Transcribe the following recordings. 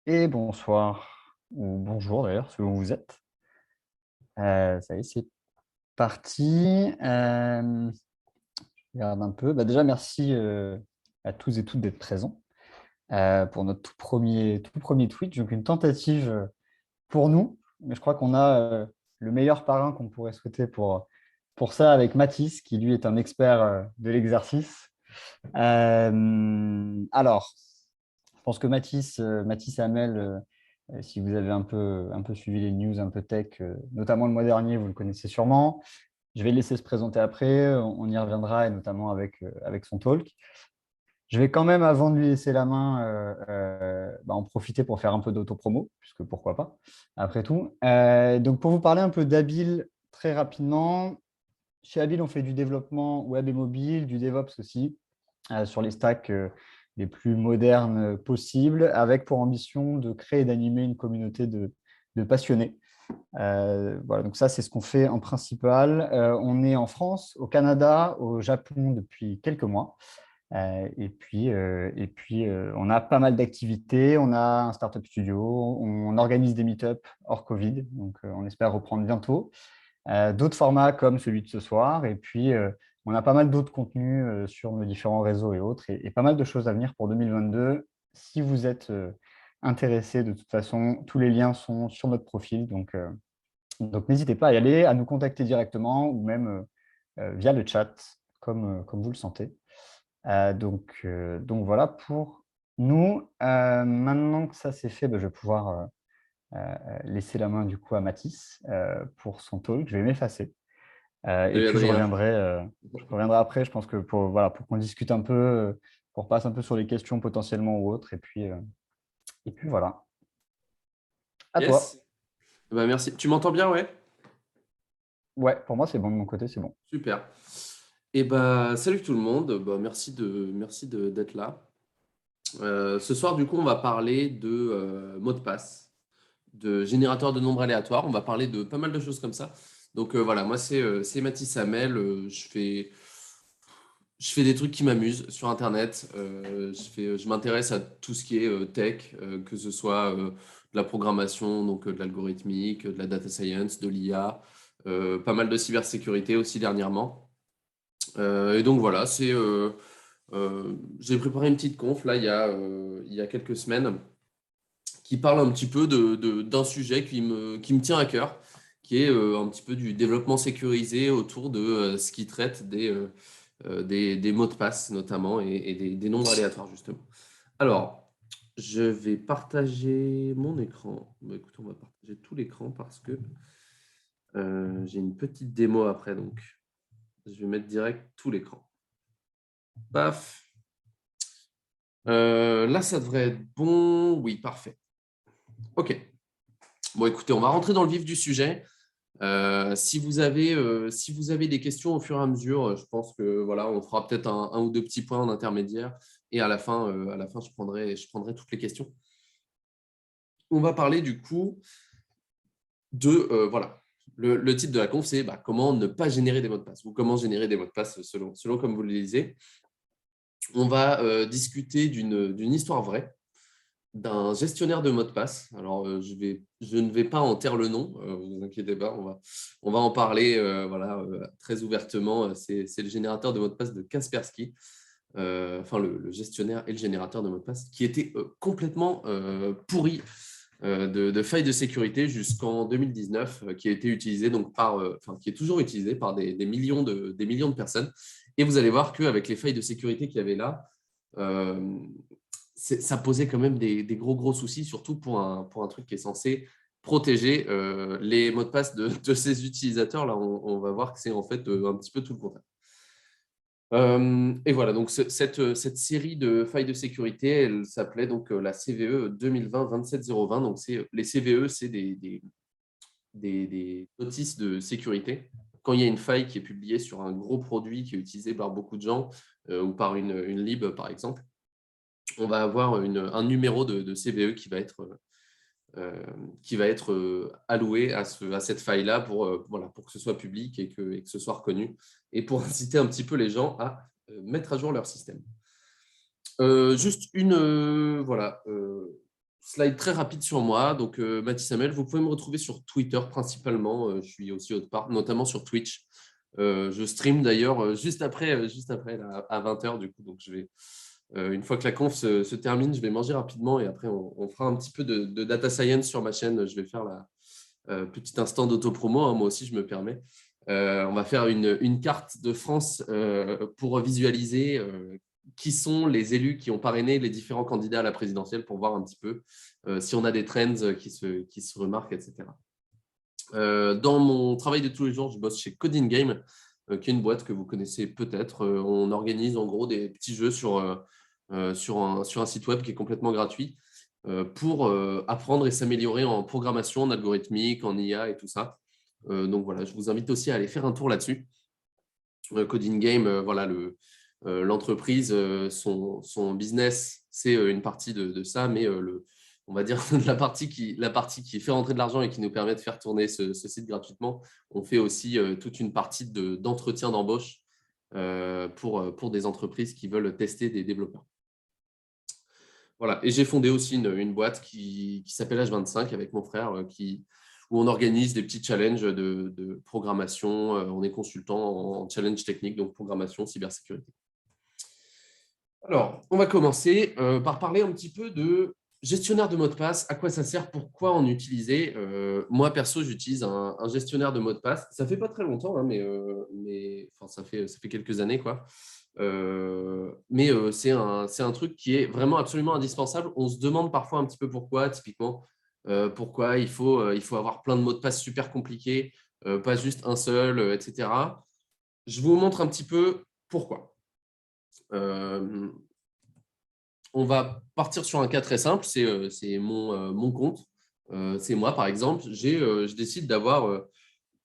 Et bonsoir, ou bonjour d'ailleurs, selon où vous êtes. Ça y est, c'est parti. Je regarde un peu. Déjà, merci à tous et toutes d'être présents pour notre tout premier Twitch. Donc, une tentative pour nous, mais je crois qu'on a le meilleur parrain qu'on pourrait souhaiter pour ça avec Mathis, qui lui est un expert de l'exercice. Alors, je pense que Mathis et Amel, si vous avez un peu suivi les news, un peu tech, notamment le mois dernier, vous le connaissez sûrement. Je vais le laisser se présenter après, on y reviendra, et notamment avec son talk. Je vais quand même, avant de lui laisser la main, en profiter pour faire un peu d'autopromo, puisque pourquoi pas, après tout. Donc, pour vous parler un peu d'Abil très rapidement, chez Abil, on fait du développement web et mobile, du DevOps aussi, sur les stacks les plus modernes possibles, avec pour ambition de créer et d'animer une communauté de passionnés. Voilà, donc ça, c'est ce qu'on fait en principal. On est en France, au Canada, au Japon depuis quelques mois. On a pas mal d'activités. On a un startup studio, on organise des meet-up hors Covid, donc on espère reprendre bientôt. D'autres formats comme celui de ce soir. Et puis, on a pas mal d'autres contenus sur nos différents réseaux et autres, et pas mal de choses à venir pour 2022. Si vous êtes intéressé, de toute façon, tous les liens sont sur notre profil. Donc n'hésitez pas à y aller, à nous contacter directement ou même via le chat, comme vous le sentez. Donc voilà pour nous. Maintenant que ça c'est fait, je vais pouvoir laisser la main du coup à Mathis pour son talk. Je vais m'effacer. Et Salut puis Adrien. je reviendrai après, je pense que pour qu'on discute un peu, qu'on repasse un peu sur les questions potentiellement ou autres. Et puis voilà. À toi. Yes. Bah, merci. Tu m'entends bien, ouais? Ouais, pour moi c'est bon de mon côté, c'est bon. Super. Et bah, salut tout le monde. Bah, d'être là. Ce soir, du coup, on va parler de mots de passe, de générateur de nombres aléatoires. On va parler de pas mal de choses comme ça. Donc voilà, moi c'est Mathis Hamel. Je fais des trucs qui m'amusent sur Internet. Je m'intéresse à tout ce qui est tech, que ce soit de la programmation, donc de l'algorithmique, de la data science, de l'IA, pas mal de cybersécurité aussi dernièrement. Et donc voilà, j'ai préparé une petite conf là il y a quelques semaines qui parle un petit peu d'un sujet qui me tient à cœur, qui est un petit peu du développement sécurisé autour de ce qui traite des mots de passe notamment et des nombres aléatoires justement. Alors, je vais partager mon écran. Bah, écoute, on va partager tout l'écran parce que j'ai une petite démo après, donc je vais mettre direct tout l'écran. Paf. Là, ça devrait être bon. Oui, parfait. Ok. Bon, écoutez, on va rentrer dans le vif du sujet. Si vous avez des questions au fur et à mesure, je pense que voilà, on fera peut-être un ou deux petits points en intermédiaire et à la fin, je prendrai toutes les questions. On va parler du coup de voilà. Le titre de la conf, c'est comment ne pas générer des mots de passe ou comment générer des mots de passe selon comme vous le lisez. On va discuter d'une histoire vraie d'un gestionnaire de mots de passe. Alors, je ne vais pas en taire le nom, vous inquiétez pas, on va en parler voilà, très ouvertement. C'est le générateur de mots de passe de Kaspersky, enfin le gestionnaire et le générateur de mots de passe, qui était complètement pourri de failles de sécurité jusqu'en 2019, qui a été utilisé donc qui est toujours utilisé par des millions de personnes. Et vous allez voir qu'avec les failles de sécurité qu'il y avait là, euh, ça posait quand même des gros soucis, surtout pour un truc qui est censé protéger les mots de passe de ses utilisateurs. Là, on va voir que c'est en fait un petit peu tout le contraire. Et voilà, donc cette série de failles de sécurité, elle s'appelait donc la CVE 2020-27020. Donc les CVE, c'est des notices de sécurité. Quand il y a une faille qui est publiée sur un gros produit qui est utilisé par beaucoup de gens ou par une lib, par exemple, on va avoir un numéro de CVE qui va être alloué à cette faille-là voilà, pour que ce soit public et que ce soit reconnu et pour inciter un petit peu les gens à mettre à jour leur système. Juste une, voilà, slide très rapide sur moi. Donc, Mathis Hamel, vous pouvez me retrouver sur Twitter principalement. Je suis aussi autre part, notamment sur Twitch. Je stream d'ailleurs juste après là, à 20h du coup. Donc, je vais, une fois que la conf se termine, je vais manger rapidement et après, on fera un petit peu de data science sur ma chaîne. Je vais faire la petit instant d'autopromo, hein, moi aussi, je me permets. On va faire une carte de France pour visualiser qui sont les élus qui ont parrainé les différents candidats à la présidentielle pour voir un petit peu si on a des trends qui se remarquent, etc. Dans mon travail de tous les jours, je bosse chez Coding Game, qui est une boîte que vous connaissez peut-être. On organise en gros des petits jeux sur un site web qui est complètement gratuit pour apprendre et s'améliorer en programmation, en algorithmique, en IA et tout ça. Donc voilà, je vous invite aussi à aller faire un tour là-dessus. Coding Game, voilà, l'entreprise, son business, c'est une partie de ça, mais on va dire la partie qui fait rentrer de l'argent et qui nous permet de faire tourner ce site gratuitement, on fait aussi toute une partie d'entretien d'embauche pour des entreprises qui veulent tester des développeurs. Voilà. Et j'ai fondé aussi une boîte qui s'appelle H25 avec mon frère, où on organise des petits challenges de programmation. On est consultant en challenge technique, donc programmation, cybersécurité. Alors, on va commencer par parler un petit peu de gestionnaire de mots de passe, à quoi ça sert, pourquoi en utiliser. Moi, perso, j'utilise un gestionnaire de mots de passe. Ça fait pas très longtemps, hein, mais enfin, ça fait quelques années, quoi. Mais c'est un truc qui est vraiment absolument indispensable. On se demande parfois un petit peu pourquoi, typiquement, pourquoi il faut avoir plein de mots de passe super compliqués, pas juste un seul, etc. Je vous montre un petit peu pourquoi. On va partir sur un cas très simple, c'est mon compte. C'est moi, par exemple, je décide d'avoir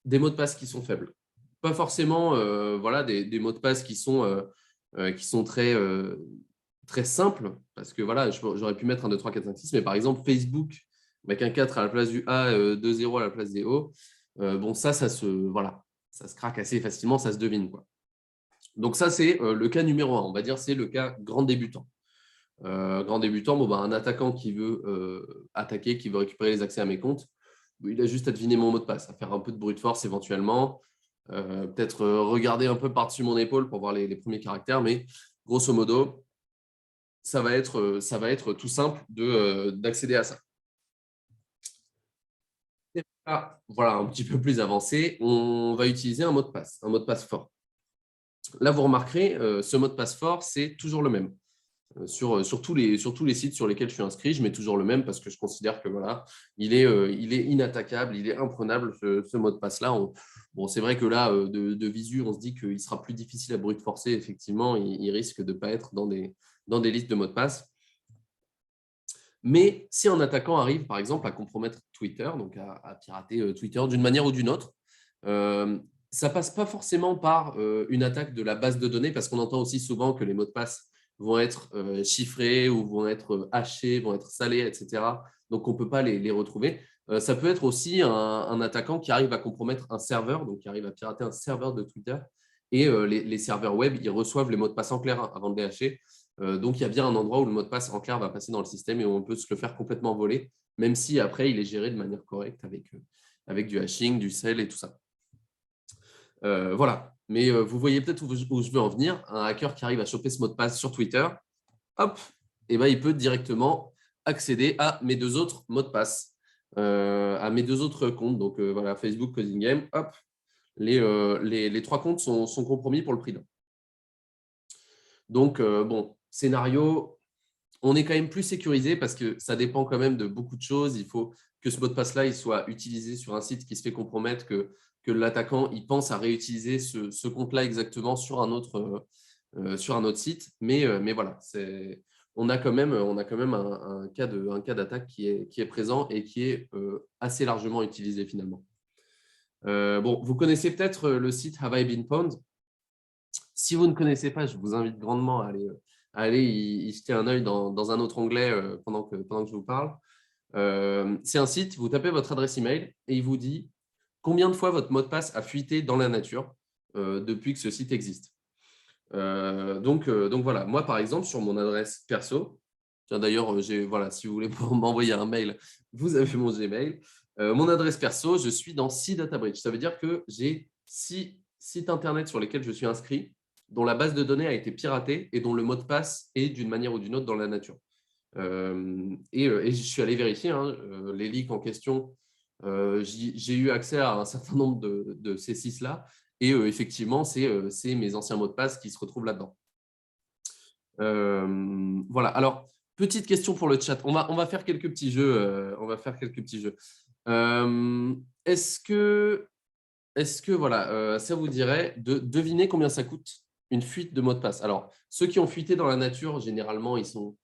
des mots de passe qui sont faibles. Pas forcément voilà, des mots de passe qui sont très, très simples, parce que voilà, j'aurais pu mettre un 2, 3, 4, 5, 6, mais par exemple, Facebook, avec un 4 à la place du A, 2, 0 à la place des O, bon, ça se craque assez facilement, ça se devine, quoi. Donc ça, c'est le cas numéro 1. On va dire c'est le cas grand débutant. Grand débutant, bon, un attaquant qui veut attaquer, qui veut récupérer les accès à mes comptes, il a juste à deviner mon mot de passe, à faire un peu de brute force éventuellement, peut-être regarder un peu par-dessus mon épaule pour voir les premiers caractères, mais grosso modo, ça va être tout simple d'accéder à ça. Et voilà, un petit peu plus avancé, on va utiliser un mot de passe fort. Là, vous remarquerez, ce mot de passe fort, c'est toujours le même. Sur tous les sites sur lesquels je suis inscrit, je mets toujours le même parce que je considère que voilà, il est inattaquable, il est imprenable ce mot de passe-là. Bon, c'est vrai que là, de visu, on se dit qu'il sera plus difficile à brute forcer. Effectivement, il risque de ne pas être dans des listes de mots de passe. Mais si un attaquant arrive, par exemple, à compromettre Twitter, donc à pirater Twitter d'une manière ou d'une autre, ça passe pas forcément par une attaque de la base de données, parce qu'on entend aussi souvent que les mots de passe vont être chiffrés ou vont être hachés, vont être salés, etc. Donc, on ne peut pas les retrouver. Ça peut être aussi un attaquant qui arrive à compromettre un serveur, donc qui arrive à pirater un serveur de Twitter. Et les serveurs web, ils reçoivent les mots de passe en clair avant de les hacher. Donc, il y a bien un endroit où le mot de passe en clair va passer dans le système et où on peut se le faire complètement voler, même si après, il est géré de manière correcte avec du hashing, du sell et tout ça. Voilà. Mais vous voyez peut-être où je veux en venir. Un hacker qui arrive à choper ce mot de passe sur Twitter, hop, et ben, il peut directement accéder à mes 2 autres mots de passe, à mes 2 autres comptes. Donc, voilà, Facebook, Coding Game, hop, les 3 comptes sont compromis pour le prix d'un. Donc, bon, scénario, on est quand même plus sécurisé parce que ça dépend quand même de beaucoup de choses. Il faut que ce mot de passe-là il soit utilisé sur un site qui se fait compromettre, que l'attaquant il pense à réutiliser ce compte-là exactement sur un autre site. Mais voilà, on a quand même un cas d'attaque qui est présent et qui est assez largement utilisé finalement. Bon, vous connaissez peut-être le site Have I Been Pwned? Si vous ne connaissez pas, je vous invite grandement à aller y jeter un œil dans un autre onglet pendant que je vous parle. C'est un site, vous tapez votre adresse email et il vous dit combien de fois votre mot de passe a fuité dans la nature depuis que ce site existe. Donc voilà, moi par exemple, sur mon adresse perso, Tiens, d'ailleurs, voilà, si vous voulez m'envoyer un mail, vous avez mon Gmail. Mon adresse perso, je suis dans 6 DataBridge. Ça veut dire que j'ai 6 sites internet sur lesquels je suis inscrit, dont la base de données a été piratée et dont le mot de passe est d'une manière ou d'une autre dans la nature. Et je suis allé vérifier les leaks en question. J'ai eu accès à un certain nombre de ces 6-là. Et effectivement, c'est mes anciens mots de passe qui se retrouvent là-dedans. Voilà. Alors, petite question pour le chat. On va faire quelques petits jeux. Est-ce que voilà, ça vous dirait de deviner combien ça coûte une fuite de mot de passe? Alors, ceux qui ont fuité dans la nature, généralement, ils sont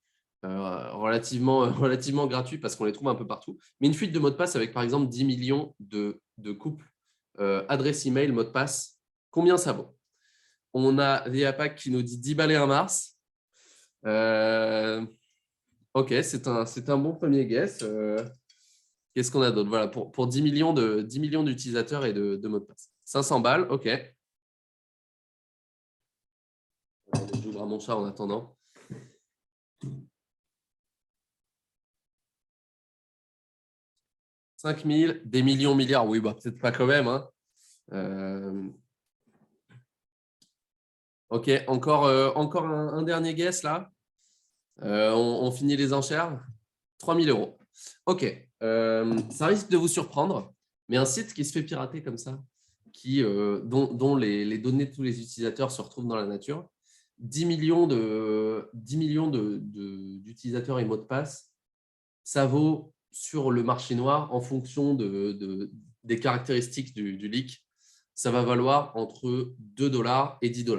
relativement gratuits parce qu'on les trouve un peu partout. Mais une fuite de mot de passe avec, par exemple, 10 millions de couples, adresse email, mot de passe, combien ça vaut? On a Léapac qui nous dit 10 balais un Mars. Ok, c'est un bon premier guess. Qu'est-ce qu'on a d'autre? Voilà, pour 10 millions d'utilisateurs et de mots de passe. 500 balles, ok. J'ouvre mon chat en attendant. 5 000, des millions, milliards. Oui, bah, peut-être pas quand même. Ok, encore un dernier guess là. On finit les enchères. 3 000 euros. Ok, ça risque de vous surprendre, mais un site qui se fait pirater comme ça, dont les données de tous les utilisateurs se retrouvent dans la nature, 10 millions d'utilisateurs et mots de passe, ça vaut sur le marché noir, en fonction des caractéristiques du leak, ça va valoir entre 2 $ et 10 $.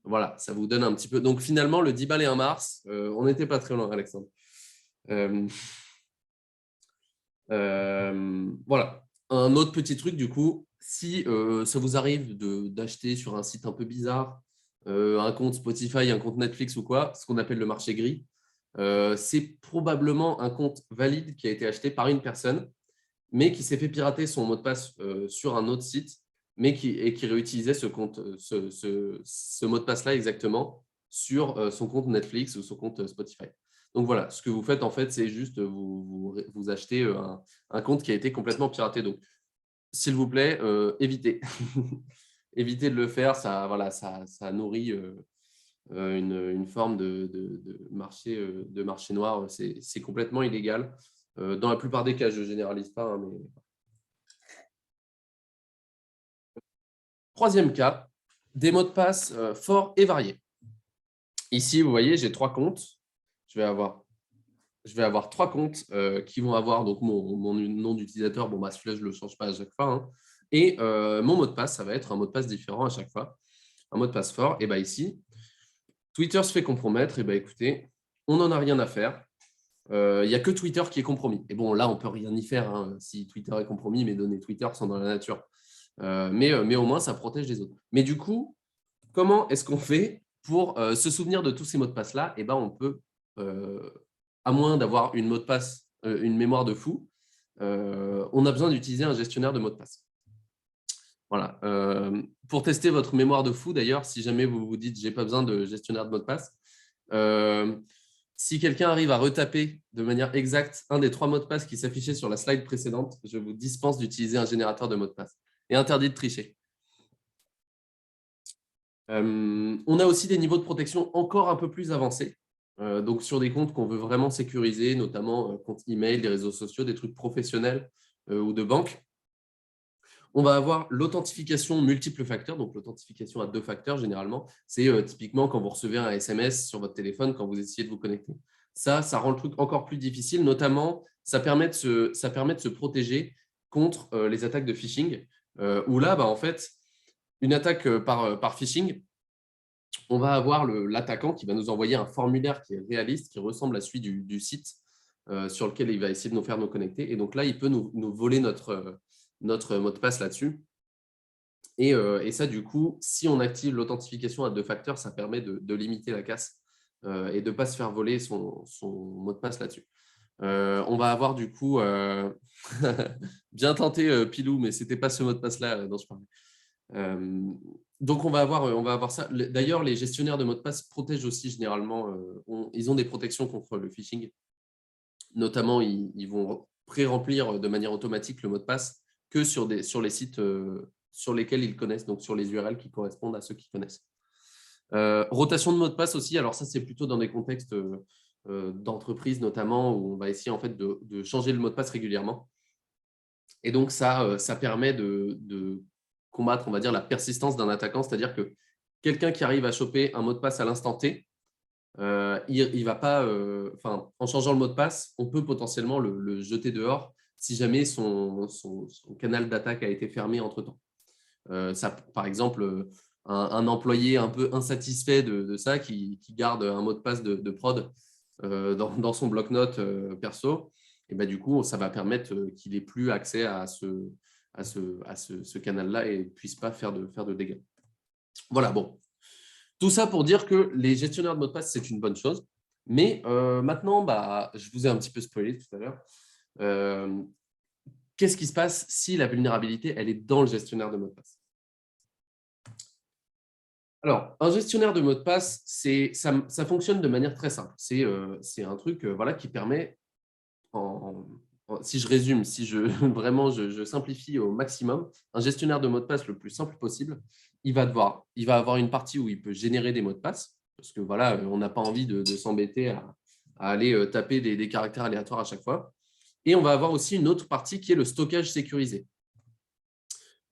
Voilà, ça vous donne un petit peu. Donc finalement, le 10 balles et un Mars, on n'était pas très loin, Alexandre. Voilà. Un autre petit truc, du coup, si ça vous arrive d'acheter sur un site un peu bizarre, un compte Spotify, un compte Netflix ou quoi, ce qu'on appelle le marché gris, c'est probablement un compte valide qui a été acheté par une personne, mais qui s'est fait pirater son mot de passe sur un autre site, mais qui réutilisait ce mot de passe-là exactement sur son compte Netflix ou son compte Spotify. Donc voilà, ce que vous faites en fait, c'est juste vous achetez un compte qui a été complètement piraté. Donc, s'il vous plaît, évitez. Évitez de le faire, ça nourrit une forme de marché noir. C'est complètement illégal. Dans la plupart des cas, je ne généralise pas, mais... Troisième cas, des mots de passe forts et variés. Ici, vous voyez, j'ai 3 comptes. Je vais avoir 3 comptes qui vont avoir donc mon nom d'utilisateur. Bon, bah, celui-là, je ne le change pas à chaque fois. Et mon mot de passe, ça va être un mot de passe différent à chaque fois. Un mot de passe fort. Et bien ici, Twitter se fait compromettre. Et bien écoutez, on n'en a rien à faire. Il n'y a que Twitter qui est compromis. Et bon, là, on ne peut rien y faire. Si Twitter est compromis, mes données Twitter sont dans la nature. Mais au moins, ça protège les autres. Mais du coup, comment est-ce qu'on fait pour se souvenir de tous ces mots de passe-là? Et ben, on peut, à moins d'avoir une mot de passe, une mémoire de fou, on a besoin d'utiliser un gestionnaire de mots de passe. Voilà. Pour tester votre mémoire de fou, d'ailleurs, si jamais vous vous dites « j'ai pas besoin de gestionnaire de mots de passe », si quelqu'un arrive à retaper de manière exacte un des 3 mots de passe qui s'affichaient sur la slide précédente, je vous dispense d'utiliser un générateur de mots de passe. Et interdit de tricher. On a aussi des niveaux de protection encore un peu plus avancés. Donc, sur des comptes qu'on veut vraiment sécuriser, notamment comptes email, des réseaux sociaux, des trucs professionnels ou de banque. On va avoir l'authentification multiple facteurs, donc l'authentification à 2 facteurs généralement. C'est typiquement quand vous recevez un SMS sur votre téléphone, quand vous essayez de vous connecter. Ça rend le truc encore plus difficile, notamment ça permet de se protéger contre les attaques de phishing, où là, en fait, une attaque par phishing, on va avoir l'attaquant qui va nous envoyer un formulaire qui est réaliste, qui ressemble à celui du site sur lequel il va essayer de nous faire nous connecter. Et donc là, il peut nous voler notre mot de passe là-dessus. Et ça, du coup, si on active l'authentification à 2 facteurs, ça permet de limiter la casse et de ne pas se faire voler son mot de passe là-dessus. On va avoir du coup, bien tenté Pilou, mais ce n'était pas ce mot de passe-là dont je parlais. Donc, on va avoir ça. D'ailleurs, les gestionnaires de mots de passe protègent aussi généralement, ils ont des protections contre le phishing. Notamment, ils vont pré-remplir de manière automatique le mot de passe que sur les sites sur lesquels ils connaissent, donc sur les URL qui correspondent à ceux qu'ils connaissent. Rotation de mot de passe aussi, alors ça, c'est plutôt dans des contextes d'entreprise notamment, où on va essayer en fait de changer le mot de passe régulièrement. Et donc, ça permet de combattre, on va dire, la persistance d'un attaquant, c'est-à-dire que quelqu'un qui arrive à choper un mot de passe à l'instant T, il va pas, en changeant le mot de passe, on peut potentiellement le jeter dehors si jamais son canal d'attaque a été fermé entre-temps. Par exemple, un employé un peu insatisfait de ça, qui garde un mot de passe de prod dans son bloc-notes perso, et ben, du coup, ça va permettre qu'il n'ait plus accès à ce canal-là et ne puisse pas faire de dégâts. Voilà, bon. Tout ça pour dire que les gestionnaires de mots de passe, c'est une bonne chose. Mais maintenant, je vous ai un petit peu spoilé tout à l'heure. Qu'est-ce qui se passe si la vulnérabilité, elle est dans le gestionnaire de mots de passe? Alors, un gestionnaire de mots de passe, ça fonctionne de manière très simple. C'est un truc qui permet, si je résume, si je vraiment je simplifie au maximum, un gestionnaire de mots de passe le plus simple possible, il va avoir une partie où il peut générer des mots de passe, parce que voilà, on n'a pas envie de s'embêter à aller taper des caractères aléatoires à chaque fois. Et on va avoir aussi une autre partie qui est le stockage sécurisé.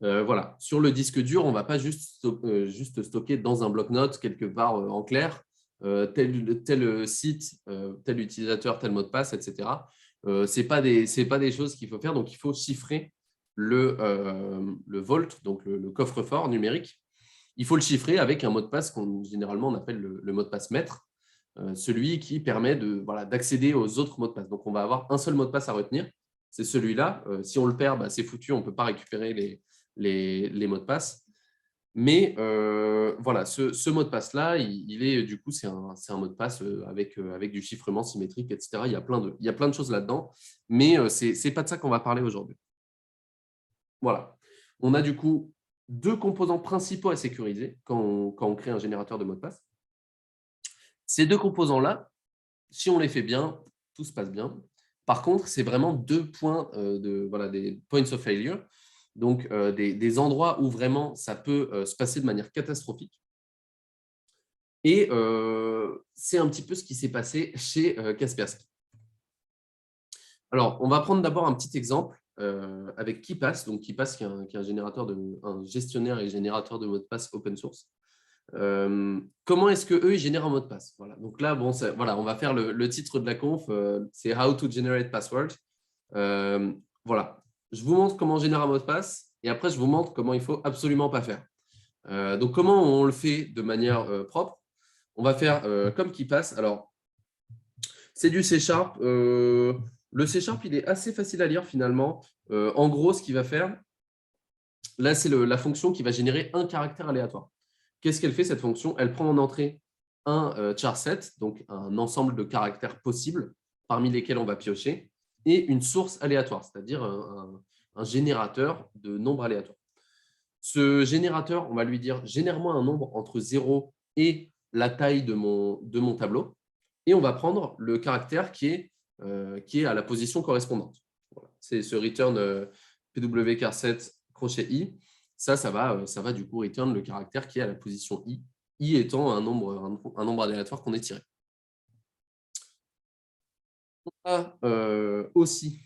Voilà. Sur le disque dur, on ne va pas juste stocker dans un bloc-notes quelque part en clair, tel site, tel utilisateur, tel mot de passe, etc. Ce n'est pas des choses qu'il faut faire. Donc, il faut chiffrer le vault, donc le coffre-fort numérique. Il faut le chiffrer avec un mot de passe généralement on appelle le mot de passe maître, celui qui permet d'accéder aux autres mots de passe. Donc, on va avoir un seul mot de passe à retenir. C'est celui-là. Si on le perd, c'est foutu. On ne peut pas récupérer les mots de passe. Mais voilà, ce mot de passe-là, il est du coup, c'est un mot de passe avec du chiffrement symétrique, etc. Il y a plein de choses là-dedans, mais ce n'est pas de ça qu'on va parler aujourd'hui. Voilà. On a du coup deux composants principaux à sécuriser quand on crée un générateur de mot de passe. Ces deux composants-là, si on les fait bien, tout se passe bien. Par contre, c'est vraiment deux points des points of failure. Donc, des endroits où vraiment ça peut se passer de manière catastrophique. Et c'est un petit peu ce qui s'est passé chez Kaspersky. Alors, on va prendre d'abord un petit exemple avec KeePass. Donc, KeePass, qui est un gestionnaire et générateur de mots de passe open source. Comment est-ce qu'eux, ils génèrent un mot de passe? Voilà. Donc là, on va faire le titre de la conf, c'est How to Generate Password. Voilà. Je vous montre comment on génère un mot de passe et après, je vous montre comment il ne faut absolument pas faire. Donc, comment on le fait de manière propre? On va faire comme KeePass. Alors, c'est du C#. Le C#, il est assez facile à lire finalement. En gros, ce qu'il va faire, là, c'est la fonction qui va générer un caractère aléatoire. Qu'est-ce qu'elle fait, cette fonction? Elle prend en entrée un char set, donc un ensemble de caractères possibles, parmi lesquels on va piocher, et une source aléatoire, c'est-à-dire un générateur de nombres aléatoires. Ce générateur, on va lui dire « génère-moi un nombre entre 0 et la taille de mon tableau », et on va prendre le caractère qui est à la position correspondante. Voilà. C'est ce return pwchar7 crochet i. Ça va du coup return le caractère qui est à la position i, i étant un nombre aléatoire qu'on est tiré. On a aussi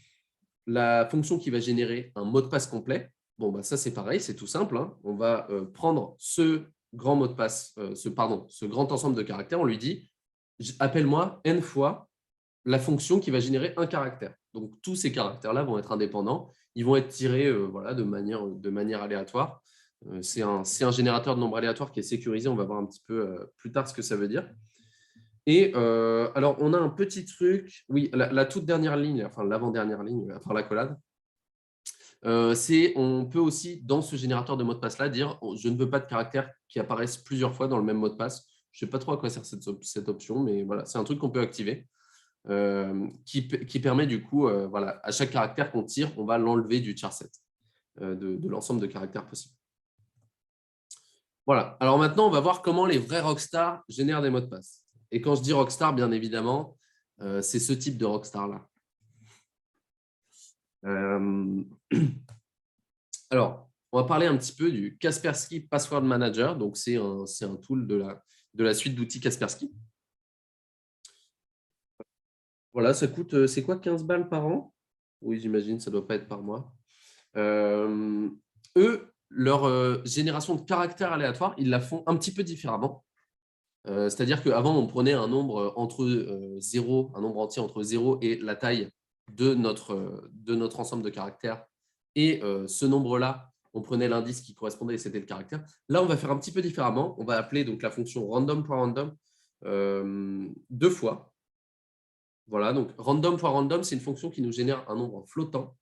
la fonction qui va générer un mot de passe complet. Bon, ça, c'est pareil, c'est tout simple. Hein. On va prendre ce grand mot de passe, ce grand ensemble de caractères, on lui dit « appelle-moi n fois la fonction qui va générer un caractère ». Donc, tous ces caractères-là vont être indépendants. Ils vont être tirés de manière aléatoire. C'est un générateur de nombres aléatoires qui est sécurisé. On va voir un petit peu plus tard ce que ça veut dire. Et alors, on a un petit truc. Oui, la toute dernière ligne, enfin l'avant-dernière ligne, après l'accolade, on peut aussi, dans ce générateur de mot de passe-là, dire « je ne veux pas de caractères qui apparaissent plusieurs fois dans le même mot de passe ». Je ne sais pas trop à quoi sert cette option, mais voilà, c'est un truc qu'on peut activer. Qui permet du coup, à chaque caractère qu'on tire, on va l'enlever du char set de l'ensemble de caractères possibles. Voilà. Alors maintenant, on va voir comment les vrais rockstars génèrent des mots de passe. Et quand je dis rockstar, bien évidemment, c'est ce type de rockstar-là. Alors, on va parler un petit peu du Kaspersky Password Manager. Donc, c'est un tool de la suite d'outils Kaspersky. Voilà, ça coûte, c'est quoi, 15 balles par an? Oui, j'imagine, ça ne doit pas être par mois. Eux, leur génération de caractères aléatoires, ils la font un petit peu différemment. C'est-à-dire qu'avant, on prenait un nombre entre 0, un nombre entier entre 0 et la taille de notre ensemble de caractères. Et ce nombre-là, on prenait l'indice qui correspondait et c'était le caractère. Là, on va faire un petit peu différemment. On va appeler donc la fonction random.random deux fois. Voilà, donc random.random, c'est une fonction qui nous génère un nombre flottant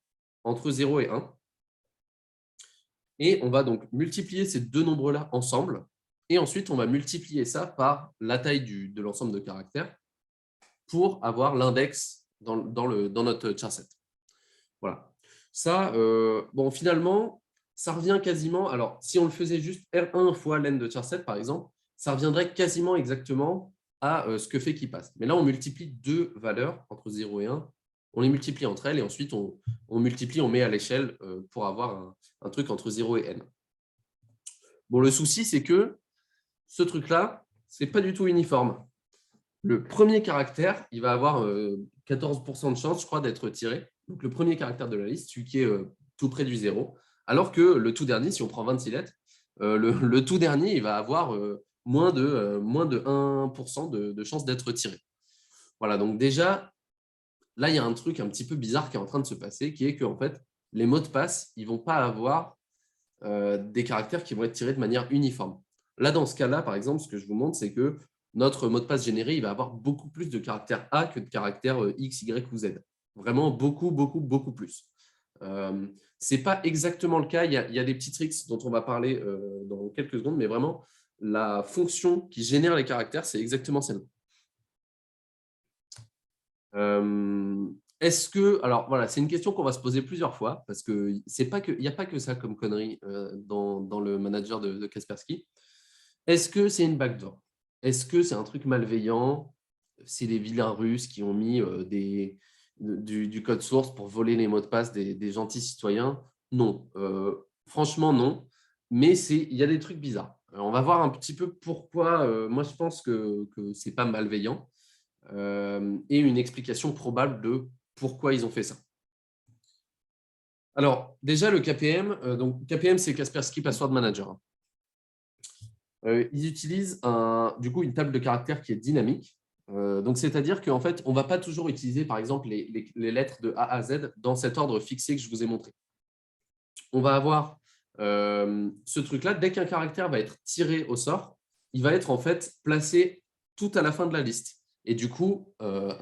entre 0 et 1. Et on va donc multiplier ces deux nombres-là ensemble. Et ensuite, on va multiplier ça par la taille de l'ensemble de caractères pour avoir l'index dans notre charset. Voilà. Ça, bon, finalement, ça revient quasiment. Alors, si on le faisait juste R1 fois len de charset, par exemple, ça reviendrait quasiment exactement à ce que fait KeePass. Mais là, on multiplie deux valeurs entre 0 et 1. On les multiplie entre elles et ensuite, on multiplie, on met à l'échelle pour avoir un truc entre 0 et n. Bon, le souci, c'est que ce truc-là, ce n'est pas du tout uniforme. Le premier caractère, il va avoir 14% de chance, je crois, d'être tiré. Donc, le premier caractère de la liste, celui qui est tout près du 0. Alors que le tout dernier, si on prend 26 lettres, le tout dernier, il va avoir moins de 1% de chance d'être tiré. Voilà, donc déjà, là, il y a un truc un petit peu bizarre qui est en train de se passer, qui est qu'en fait, les mots de passe, ils ne vont pas avoir des caractères qui vont être tirés de manière uniforme. Là, dans ce cas-là, par exemple, ce que je vous montre, c'est que notre mot de passe généré, il va avoir beaucoup plus de caractères A que de caractères X, Y ou Z. Vraiment beaucoup, beaucoup, beaucoup plus. Ce n'est pas exactement le cas. Il y a des petits tricks dont on va parler dans quelques secondes, mais vraiment, la fonction qui génère les caractères, c'est exactement celle-là. Est-ce que, alors voilà, c'est une question qu'on va se poser plusieurs fois parce qu'il n'y a pas que ça comme connerie dans le manager de Kaspersky. Est-ce que c'est une backdoor? Est-ce que c'est un truc malveillant? C'est des vilains Russes qui ont mis du code source pour voler les mots de passe des gentils citoyens? Non. Franchement, non. Mais il y a des trucs bizarres. Alors, on va voir un petit peu pourquoi. Moi, je pense que ce n'est pas malveillant. Et une explication probable de pourquoi ils ont fait ça. Alors, déjà, le KPM, donc KPM, c'est Kaspersky Password Manager. Ils utilisent du coup une table de caractères qui est dynamique. Donc, c'est-à-dire qu'en fait, on ne va pas toujours utiliser, par exemple, les lettres de A à Z dans cet ordre fixé que je vous ai montré. On va avoir ce truc-là. Dès qu'un caractère va être tiré au sort, il va être en fait placé tout à la fin de la liste. Et du coup,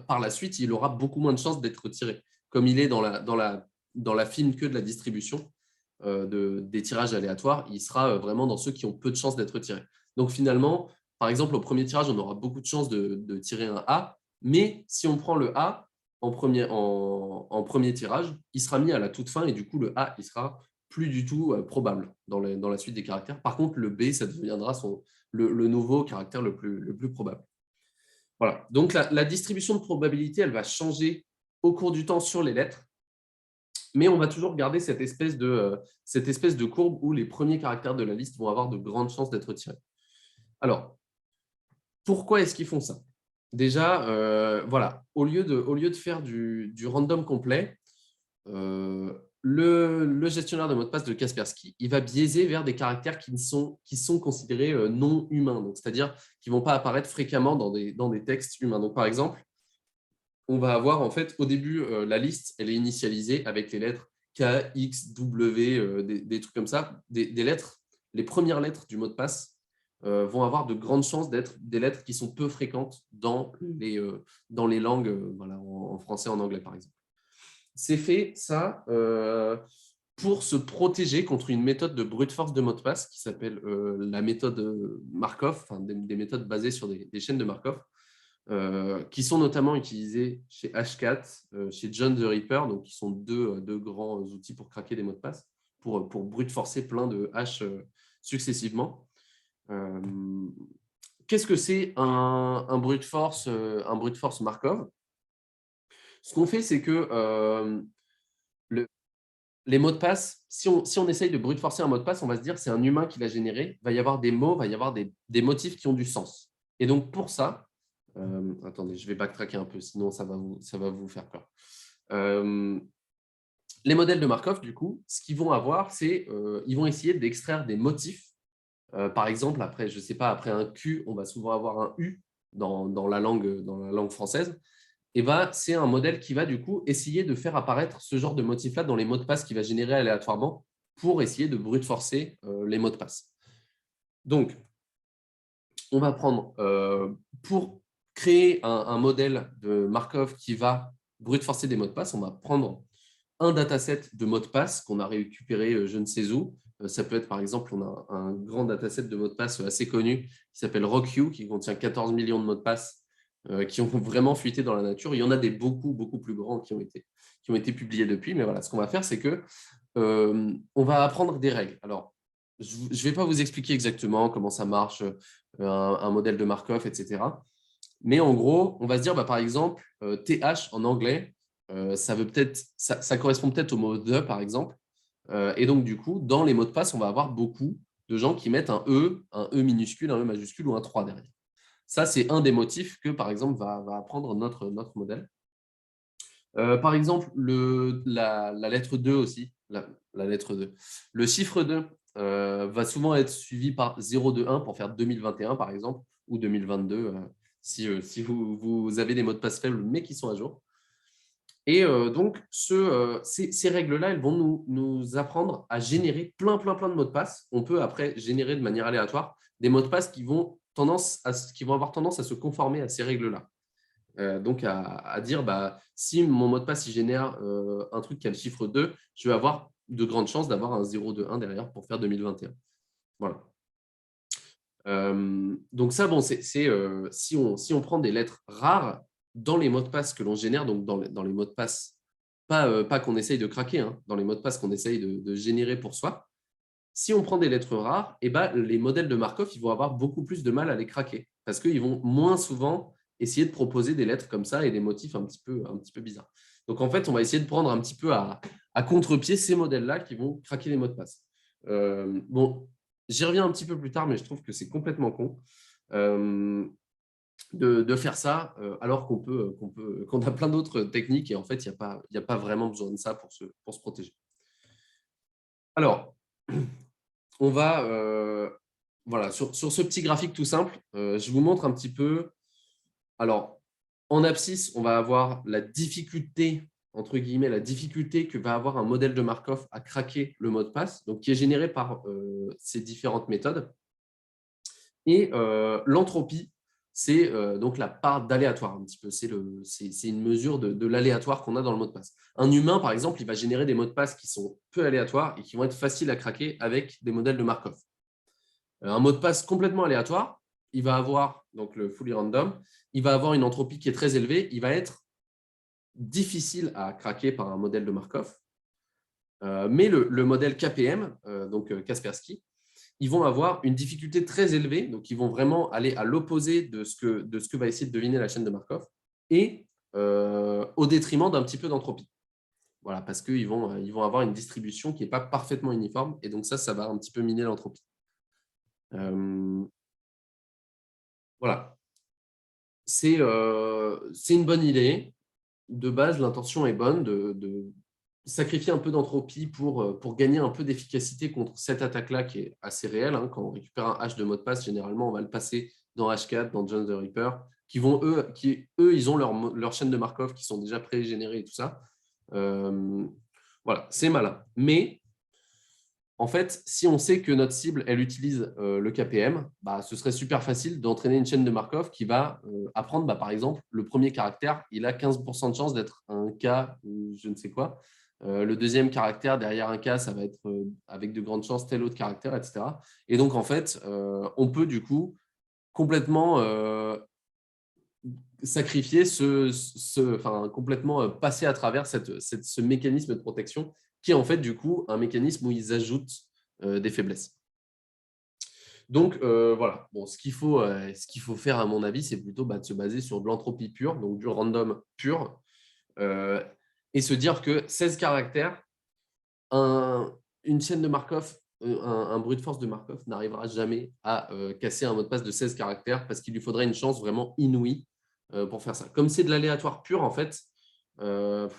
par la suite, il aura beaucoup moins de chances d'être tiré. Comme il est dans la fine queue de la distribution des tirages aléatoires, il sera vraiment dans ceux qui ont peu de chances d'être tirés. Donc finalement, par exemple, au premier tirage, on aura beaucoup de chances de tirer un A, mais si on prend le A en premier tirage, il sera mis à la toute fin et du coup, le A, il sera plus du tout probable dans la suite des caractères. Par contre, le B, ça deviendra le nouveau caractère le plus probable. Voilà. Donc, la distribution de probabilité, elle va changer au cours du temps sur les lettres, mais on va toujours garder cette espèce de courbe où les premiers caractères de la liste vont avoir de grandes chances d'être tirés. Alors, pourquoi est-ce qu'ils font ça? Déjà, voilà, au lieu de faire du random complet, le gestionnaire de mot de passe de Kaspersky, il va biaiser vers des caractères qui sont considérés non humains, c'est-à-dire qui ne vont pas apparaître fréquemment dans des textes humains. Donc, par exemple, on va avoir en fait au début, la liste, elle est initialisée avec les lettres K, X, W, des trucs comme ça, des lettres, les premières lettres du mot de passe vont avoir de grandes chances d'être des lettres qui sont peu fréquentes dans les langues, voilà, en français, en anglais par exemple. C'est fait, ça, pour se protéger contre une méthode de brute force de mot de passe qui s'appelle la méthode Markov, enfin, des méthodes basées sur des chaînes de Markov, qui sont notamment utilisées chez Hashcat, chez John the Ripper, donc qui sont deux grands outils pour craquer des mots de passe, pour brute forcer plein de hash successivement. Qu'est-ce que c'est un brute force Markov? Ce qu'on fait, c'est que les mots de passe, si on essaye de brute forcer un mot de passe, on va se dire c'est un humain qui l'a généré, il va y avoir des mots, il va y avoir des motifs qui ont du sens. Et donc pour ça, attendez, je vais backtracker un peu, sinon ça va vous faire peur. Les modèles de Markov, du coup, ce qu'ils vont avoir, c'est ils vont essayer d'extraire des motifs. Par exemple, après, je ne sais pas, après un Q, on va souvent avoir un U dans la langue française. Et c'est un modèle qui va du coup essayer de faire apparaître ce genre de motif-là dans les mots de passe qu'il va générer aléatoirement pour essayer de brute forcer les mots de passe. Donc, on va prendre, pour créer un modèle de Markov qui va brute forcer des mots de passe, on va prendre un dataset de mots de passe qu'on a récupéré je ne sais où. Ça peut être, par exemple, on a un grand dataset de mots de passe assez connu qui s'appelle RockU, qui contient 14 millions de mots de passe qui ont vraiment fuité dans la nature. Il y en a des beaucoup plus grands qui ont été publiés depuis. Mais voilà, ce qu'on va faire, c'est que on va apprendre des règles. Alors, je ne vais pas vous expliquer exactement comment ça marche, un modèle de Markov, etc. Mais en gros, on va se dire, par exemple, TH en anglais, ça correspond peut-être au mot the, par exemple. Et donc, du coup, dans les mots de passe, on va avoir beaucoup de gens qui mettent un E minuscule, un E majuscule ou un 3 derrière. Ça, c'est un des motifs que, par exemple, va apprendre notre modèle. Par exemple, la lettre 2 aussi, la lettre 2. Le chiffre 2 va souvent être suivi par 0, 2, 1 pour faire 2021, par exemple, ou 2022, si vous avez des mots de passe faibles, mais qui sont à jour. Et donc, ces règles-là, elles vont nous apprendre à générer plein de mots de passe. On peut après générer de manière aléatoire des mots de passe qui vont avoir tendance à se conformer à ces règles-là. Donc, à dire, si mon mot de passe il génère un truc qui a le chiffre 2, je vais avoir de grandes chances d'avoir un 0, 2, 1 derrière pour faire 2021. Voilà. Donc ça, si on prend des lettres rares dans les mots de passe que l'on génère, donc dans les mots de passe, pas qu'on essaye de craquer, hein, dans les mots de passe qu'on essaye de générer pour soi, si on prend des lettres rares, les modèles de Markov ils vont avoir beaucoup plus de mal à les craquer parce qu'ils vont moins souvent essayer de proposer des lettres comme ça et des motifs un petit peu bizarres. Donc, en fait, on va essayer de prendre un petit peu à contre-pied ces modèles-là qui vont craquer les mots de passe. J'y reviens un petit peu plus tard, mais je trouve que c'est complètement con de faire ça alors qu'on a plein d'autres techniques et en fait, il n'y a pas vraiment besoin de ça pour se protéger. Alors, on va, voilà, sur ce petit graphique tout simple, je vous montre un petit peu. Alors, en abscisse, on va avoir la difficulté, entre guillemets, la difficulté que va avoir un modèle de Markov à craquer le mot de passe, donc qui est généré par ces différentes méthodes. Et l'entropie, c'est donc la part d'aléatoire un petit peu. C'est une mesure de l'aléatoire qu'on a dans le mot de passe. Un humain, par exemple, il va générer des mots de passe qui sont peu aléatoires et qui vont être faciles à craquer avec des modèles de Markov. Un mot de passe complètement aléatoire, il va avoir, donc le fully random, il va avoir une entropie qui est très élevée, il va être difficile à craquer par un modèle de Markov. Mais le modèle KPM, donc Kaspersky, ils vont avoir une difficulté très élevée, donc ils vont vraiment aller à l'opposé de ce que va essayer de deviner la chaîne de Markov, et au détriment d'un petit peu d'entropie. Voilà, parce qu'ils vont avoir une distribution qui n'est pas parfaitement uniforme, et donc ça va un petit peu miner l'entropie. Voilà. C'est une bonne idée. De base, l'intention est bonne de sacrifier un peu d'entropie pour gagner un peu d'efficacité contre cette attaque-là qui est assez réelle. Hein. Quand on récupère un hash de mot de passe, généralement, on va le passer dans H4, dans John the Ripper, qui eux, ils ont leur chaîne de Markov qui sont déjà pré-générées et tout ça. Voilà, c'est malin. Mais en fait, si on sait que notre cible, elle utilise le KPM, ce serait super facile d'entraîner une chaîne de Markov qui va apprendre, par exemple, le premier caractère, il a 15% de chance d'être un K ou je ne sais quoi. Le deuxième caractère, derrière un K, ça va être avec de grandes chances tel autre caractère, etc. Et donc, en fait, on peut du coup complètement sacrifier complètement passer à travers ce mécanisme de protection qui est en fait du coup un mécanisme où ils ajoutent des faiblesses. Donc, voilà. Bon, ce qu'il faut faire, à mon avis, c'est plutôt de se baser sur de l'entropie pure, donc du random pur, et se dire que 16 caractères, une chaîne de Markov, un brute force de Markov n'arrivera jamais à casser un mot de passe de 16 caractères parce qu'il lui faudrait une chance vraiment inouïe pour faire ça. Comme c'est de l'aléatoire pur, en fait, la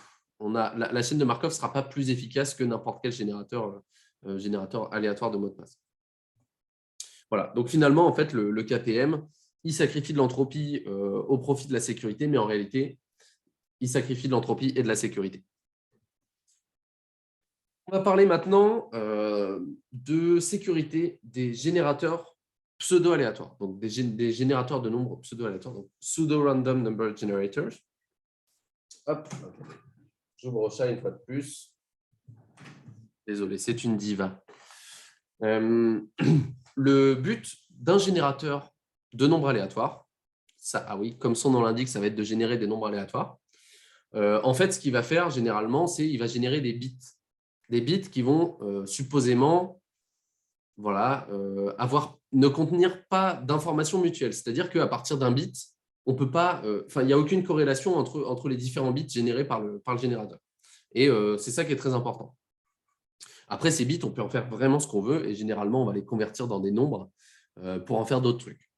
chaîne de Markov ne sera pas plus efficace que n'importe quel générateur aléatoire de mot de passe. Voilà. Donc finalement, en fait, le KPM, il sacrifie de l'entropie au profit de la sécurité, mais en réalité, il sacrifie de l'entropie et de la sécurité. On va parler maintenant de sécurité des générateurs pseudo-aléatoires, donc des générateurs de nombres pseudo-aléatoires, donc pseudo-random number generators. Hop, j'ouvre au chat une fois de plus. Désolé, c'est une diva. Le but d'un générateur de nombres aléatoires, comme son nom l'indique, ça va être de générer des nombres aléatoires. En fait, ce qu'il va faire généralement, c'est qu'il va générer des bits. Des bits qui vont supposément ne contenir pas d'informations mutuelles. C'est-à-dire qu'à partir d'un bit, on peut pas, il n'y a aucune corrélation entre les différents bits générés par le générateur. Et c'est ça qui est très important. Après, ces bits, on peut en faire vraiment ce qu'on veut et généralement, on va les convertir dans des nombres pour en faire d'autres trucs.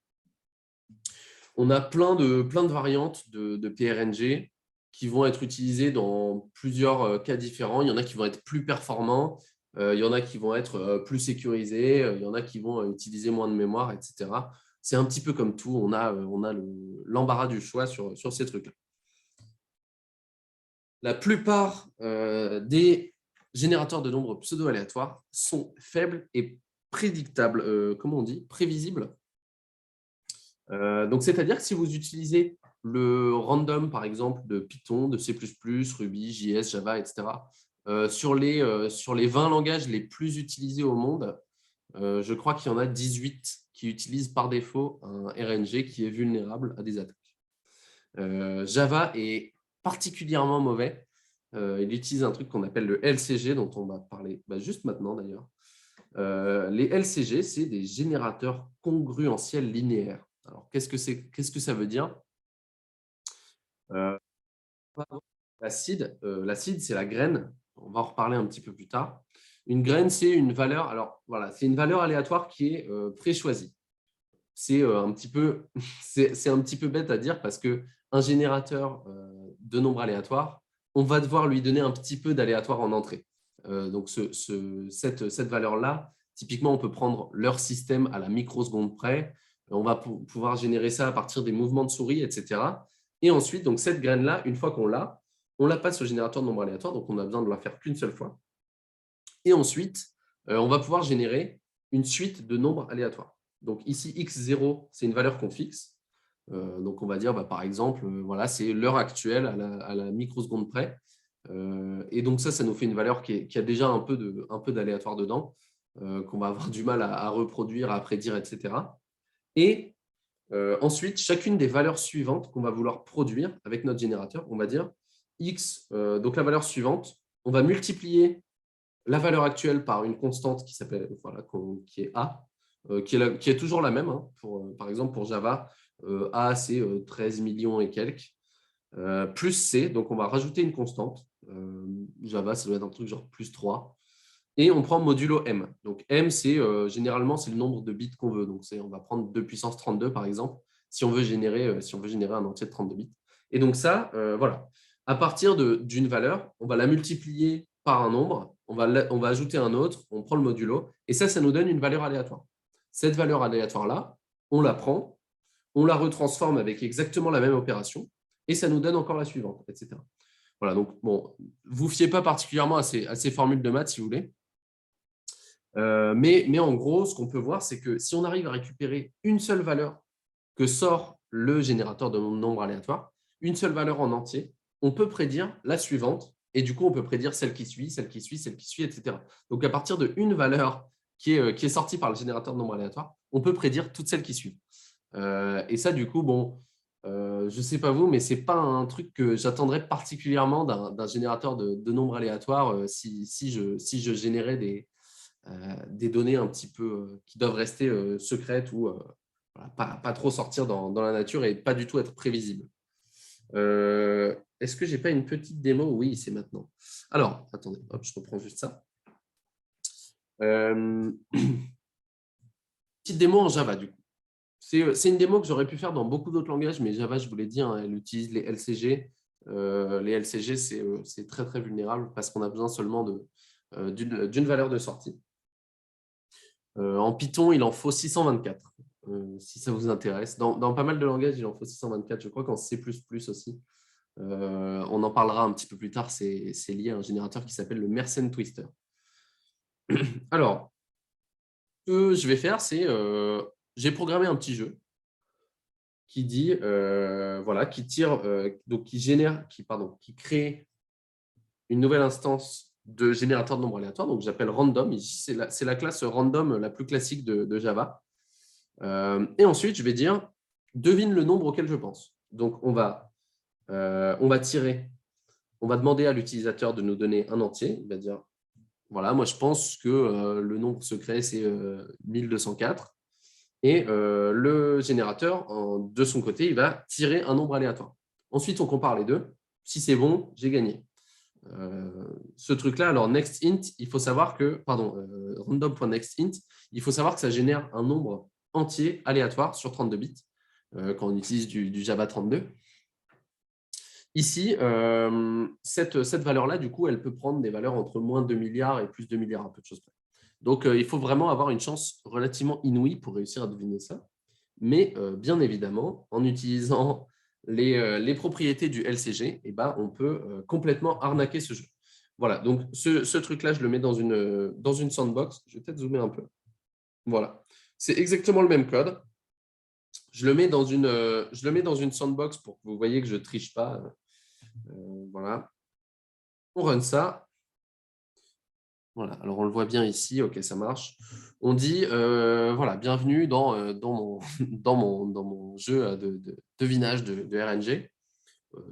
On a plein de variantes de PRNG qui vont être utilisées dans plusieurs cas différents. Il y en a qui vont être plus performants, il y en a qui vont être plus sécurisés, il y en a qui vont utiliser moins de mémoire, etc. C'est un petit peu comme tout, on a l'embarras du choix sur ces trucs-là. La plupart des générateurs de nombres pseudo-aléatoires sont faibles et prédictables, comment on dit, prévisibles. Donc, c'est-à-dire que si vous utilisez le random, par exemple, de Python, de C++, Ruby, JS, Java, etc., sur les 20 langages les plus utilisés au monde, je crois qu'il y en a 18 qui utilisent par défaut un RNG qui est vulnérable à des attaques. Java est particulièrement mauvais. Il utilise un truc qu'on appelle le LCG, dont on va parler juste maintenant d'ailleurs. Les LCG, c'est des générateurs congruentiels linéaires. Alors, qu'est-ce que ça veut dire? L'acide, c'est la graine. On va en reparler un petit peu plus tard. Une graine, c'est une valeur. Alors, voilà, c'est une valeur aléatoire qui est préchoisie. C'est un petit peu bête à dire parce qu'un générateur de nombres aléatoires, on va devoir lui donner un petit peu d'aléatoire en entrée. Donc, cette valeur-là, typiquement, on peut prendre leur système à la microseconde près. On va pouvoir générer ça à partir des mouvements de souris, etc. Et ensuite, donc, cette graine-là, une fois qu'on l'a, on la passe au générateur de nombres aléatoires. Donc, on a besoin de la faire qu'une seule fois. Et ensuite, on va pouvoir générer une suite de nombres aléatoires. Donc ici, x0, c'est une valeur qu'on fixe. Donc on va dire, par exemple, voilà, c'est l'heure actuelle à la microseconde près. Et donc ça nous fait une valeur qui a déjà un peu d'aléatoire dedans, qu'on va avoir du mal à reproduire, à prédire, etc. Et ensuite, chacune des valeurs suivantes qu'on va vouloir produire avec notre générateur, on va dire x, donc la valeur suivante, on va multiplier la valeur actuelle par une constante qui s'appelle, qui est A, qui est toujours la même. Hein, par exemple, pour Java, A, c'est 13 millions et quelques, plus C, donc on va rajouter une constante. Java, ça doit être un truc genre plus 3. Et on prend modulo M. Donc M, c'est généralement, c'est le nombre de bits qu'on veut. Donc on va prendre 2 puissance 32, par exemple, si on veut générer un entier de 32 bits. Et donc ça, voilà. À partir d'une valeur, on va la multiplier par un nombre, on va ajouter un autre, on prend le modulo, et ça nous donne une valeur aléatoire. Cette valeur aléatoire-là, on la prend, on la retransforme avec exactement la même opération, et ça nous donne encore la suivante, etc. Voilà, donc bon, vous ne fiez pas particulièrement à ces formules de maths, si vous voulez. Mais en gros, ce qu'on peut voir, c'est que si on arrive à récupérer une seule valeur que sort le générateur de nombres aléatoires, une seule valeur en entier, on peut prédire la suivante, et du coup, on peut prédire celle qui suit, celle qui suit, celle qui suit, etc. Donc, à partir d'une valeur qui est sortie par le générateur de nombres aléatoires, on peut prédire toutes celles qui suivent. Et ça, du coup, bon, je ne sais pas vous, mais ce n'est pas un truc que j'attendrais particulièrement d'un générateur de nombres aléatoires si je générais des données un petit peu qui doivent rester secrètes ou voilà, pas trop sortir dans la nature et pas du tout être prévisibles. Est-ce que je n'ai pas une petite démo? Oui, c'est maintenant. Alors, attendez, hop, je reprends juste ça. Petite démo en Java, du coup. C'est une démo que j'aurais pu faire dans beaucoup d'autres langages, mais Java, je vous l'ai dit, hein, elle utilise les LCG. Les LCG, c'est très, très vulnérable parce qu'on a besoin seulement d'une valeur de sortie. En Python, il en faut 624, si ça vous intéresse. Dans pas mal de langages, il en faut 624. Je crois qu'en C++ aussi. On en parlera un petit peu plus tard. C'est lié à un générateur qui s'appelle le Mersenne Twister. Alors, ce que je vais faire, c'est j'ai programmé un petit jeu qui dit, voilà, qui tire, donc qui génère, qui crée une nouvelle instance de générateur de nombres aléatoires. Donc, j'appelle random. Ici, c'est la classe random la plus classique de Java. Et ensuite, je vais dire, devine le nombre auquel je pense. Donc, on va tirer, on va demander à l'utilisateur de nous donner un entier. Il va dire, voilà, moi, je pense que le nombre secret, c'est 1204. Et le générateur, de son côté, il va tirer un nombre aléatoire. Ensuite, on compare les deux. Si c'est bon, j'ai gagné. Ce truc-là, alors nextInt, il faut savoir que, random.nextInt, il faut savoir que ça génère un nombre entier aléatoire sur 32 bits quand on utilise du Java 32. Ici, cette valeur-là, du coup, elle peut prendre des valeurs entre moins 2 milliards et plus 2 milliards, un peu de choses près. Donc, il faut vraiment avoir une chance relativement inouïe pour réussir à deviner ça. Mais bien évidemment, en utilisant les propriétés du LCG, eh ben, on peut complètement arnaquer ce jeu. Voilà, donc ce truc-là, je le mets dans une sandbox. Je vais peut-être zoomer un peu. Voilà, c'est exactement le même code. Je le mets dans une sandbox pour que vous voyez que je ne triche pas. Voilà. On run ça. Voilà, alors on le voit bien ici, ok, ça marche. On dit, voilà, bienvenue dans mon jeu de devinage de RNG,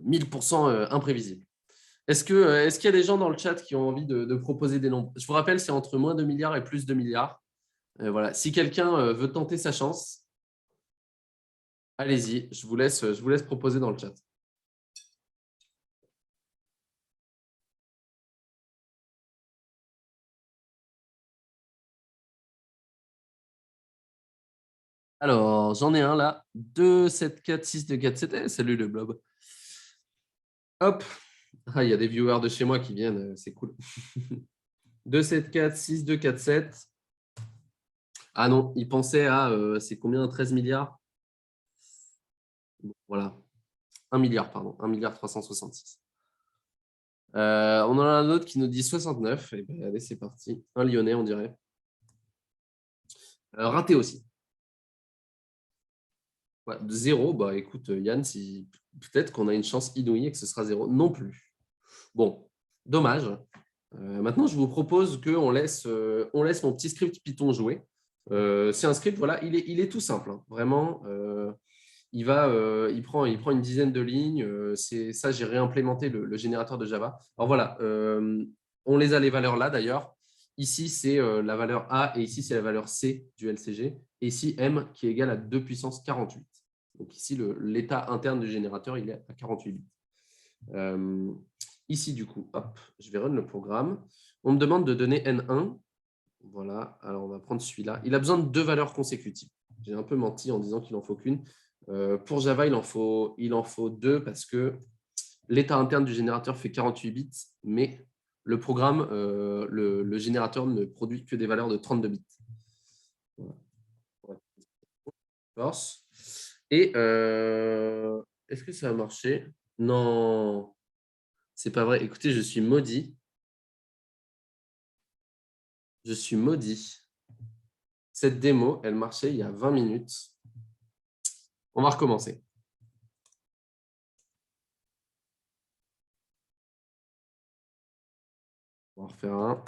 1000% imprévisible. Est-ce qu'il y a des gens dans le chat qui ont envie de proposer des nombres? Je vous rappelle, c'est entre moins 2 milliards et plus 2 milliards. Voilà. Si quelqu'un veut tenter sa chance, allez-y, je vous laisse proposer dans le chat. Alors, j'en ai un là. 2, 7, 4, 6, 2, 4, 7. Salut le blob. Hop. Ah, il y a des viewers de chez moi qui viennent, c'est cool. 2, 7, 4, 6, 2, 4, 7. Ah non, ils pensaient à, c'est combien, 13 milliards? Bon, voilà, 1 milliard, pardon, 1 milliard 366. On en a un autre qui nous dit 69. Et ben, allez, c'est parti. Un Lyonnais, on dirait. Raté aussi. Ouais, 0, bah écoute, Yann, peut-être qu'on a une chance inouïe et que ce sera 0. Non plus. Bon, dommage. Maintenant, je vous propose qu'on laisse mon petit script Python jouer. C'est un script, voilà, il est tout simple, hein, vraiment. Il prend une dizaine de lignes. C'est ça, j'ai réimplémenté le générateur de Java. Alors voilà, on les a les valeurs là d'ailleurs. Ici, c'est la valeur A et ici, c'est la valeur C du LCG. Et ici, M qui est égal à 2 puissance 48. Donc ici, l'état interne du générateur, il est à 48 bits. Ici, du coup, hop, je vais run le programme. On me demande de donner N1. Voilà, alors on va prendre celui-là. Il a besoin de 2 valeurs consécutives. J'ai un peu menti en disant qu'il n'en faut qu'une. Pour Java, il en faut 2 parce que l'état interne du générateur fait 48 bits, mais le programme, le générateur ne produit que des valeurs de 32 bits. Voilà. Force. Et est-ce que ça a marché? Non, c'est pas vrai. Écoutez, je suis maudit. Je suis maudit. Cette démo, elle marchait il y a 20 minutes. On va recommencer. On va en refaire un.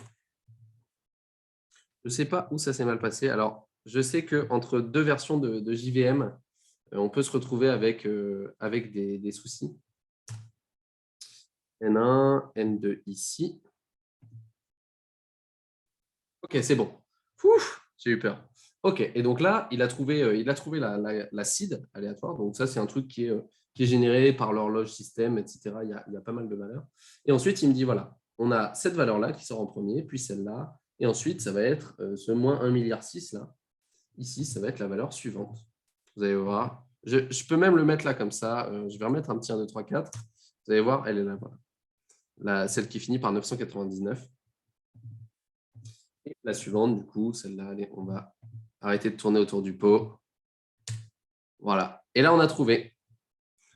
Je ne sais pas où ça s'est mal passé. Alors, je sais qu'entre deux versions de JVM, on peut se retrouver avec des soucis. N1, N2 ici. Ok, c'est bon. Ouf, j'ai eu peur. Ok, et donc là, il a trouvé la seed aléatoire. Donc ça, c'est un truc qui est généré par l'horloge système, etc. Il y a pas mal de valeurs. Et ensuite, il me dit, voilà, on a cette valeur-là qui sort en premier, puis celle-là. Et ensuite, ça va être ce moins 1,6 milliard là. Ici, ça va être la valeur suivante. Vous allez voir. Je peux même le mettre là comme ça. Je vais remettre un petit 1, 2, 3, 4. Vous allez voir, elle est là. Voilà. Celle qui finit par 999. Et la suivante, du coup, celle-là, allez, on va arrêter de tourner autour du pot. Voilà. Et là, on a trouvé.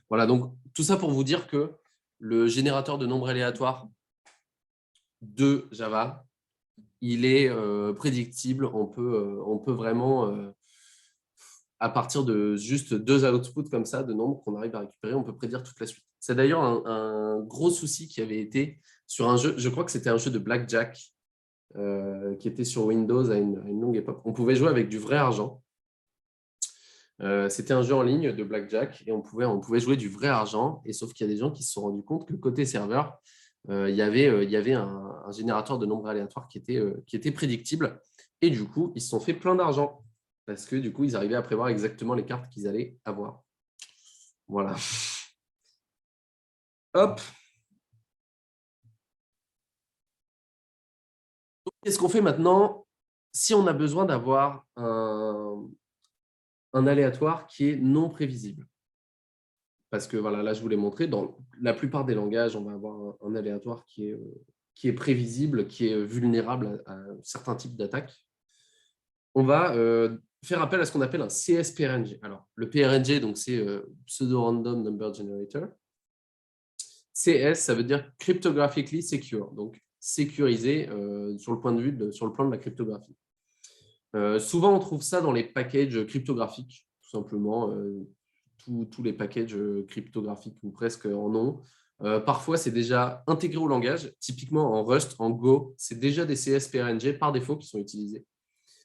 Voilà, donc tout ça pour vous dire que le générateur de nombres aléatoires de Java, il est prédictible. On peut vraiment, à partir de juste 2 outputs comme ça, de nombres qu'on arrive à récupérer, on peut prédire toute la suite. C'est d'ailleurs un gros souci qui avait été sur un jeu, je crois que c'était un jeu de Blackjack, qui était sur Windows à une longue époque. On pouvait jouer avec du vrai argent. C'était un jeu en ligne de Blackjack et on pouvait jouer du vrai argent. Et sauf qu'il y a des gens qui se sont rendus compte que côté serveur, il y avait un générateur de nombres aléatoires qui était prédictible. Et du coup, ils se sont fait plein d'argent parce que du coup, ils arrivaient à prévoir exactement les cartes qu'ils allaient avoir. Voilà. Hop. Qu'est-ce qu'on fait maintenant si on a besoin d'avoir un aléatoire qui est non prévisible? Parce que voilà, là, je vous l'ai montré, dans la plupart des langages, on va avoir un aléatoire qui est prévisible, qui est vulnérable à certains types d'attaques. On va faire appel à ce qu'on appelle un CSPRNG. Alors, le PRNG, donc c'est Pseudo-Random Number Generator. CS, ça veut dire Cryptographically Secure, donc sécurisé sur le plan de la cryptographie. Souvent, on trouve ça dans les packages cryptographiques, tout simplement. Tous les packages cryptographiques ou presque en ont. Parfois, c'est déjà intégré au langage. Typiquement, en Rust, en Go, c'est déjà des CSPRNG par défaut qui sont utilisés.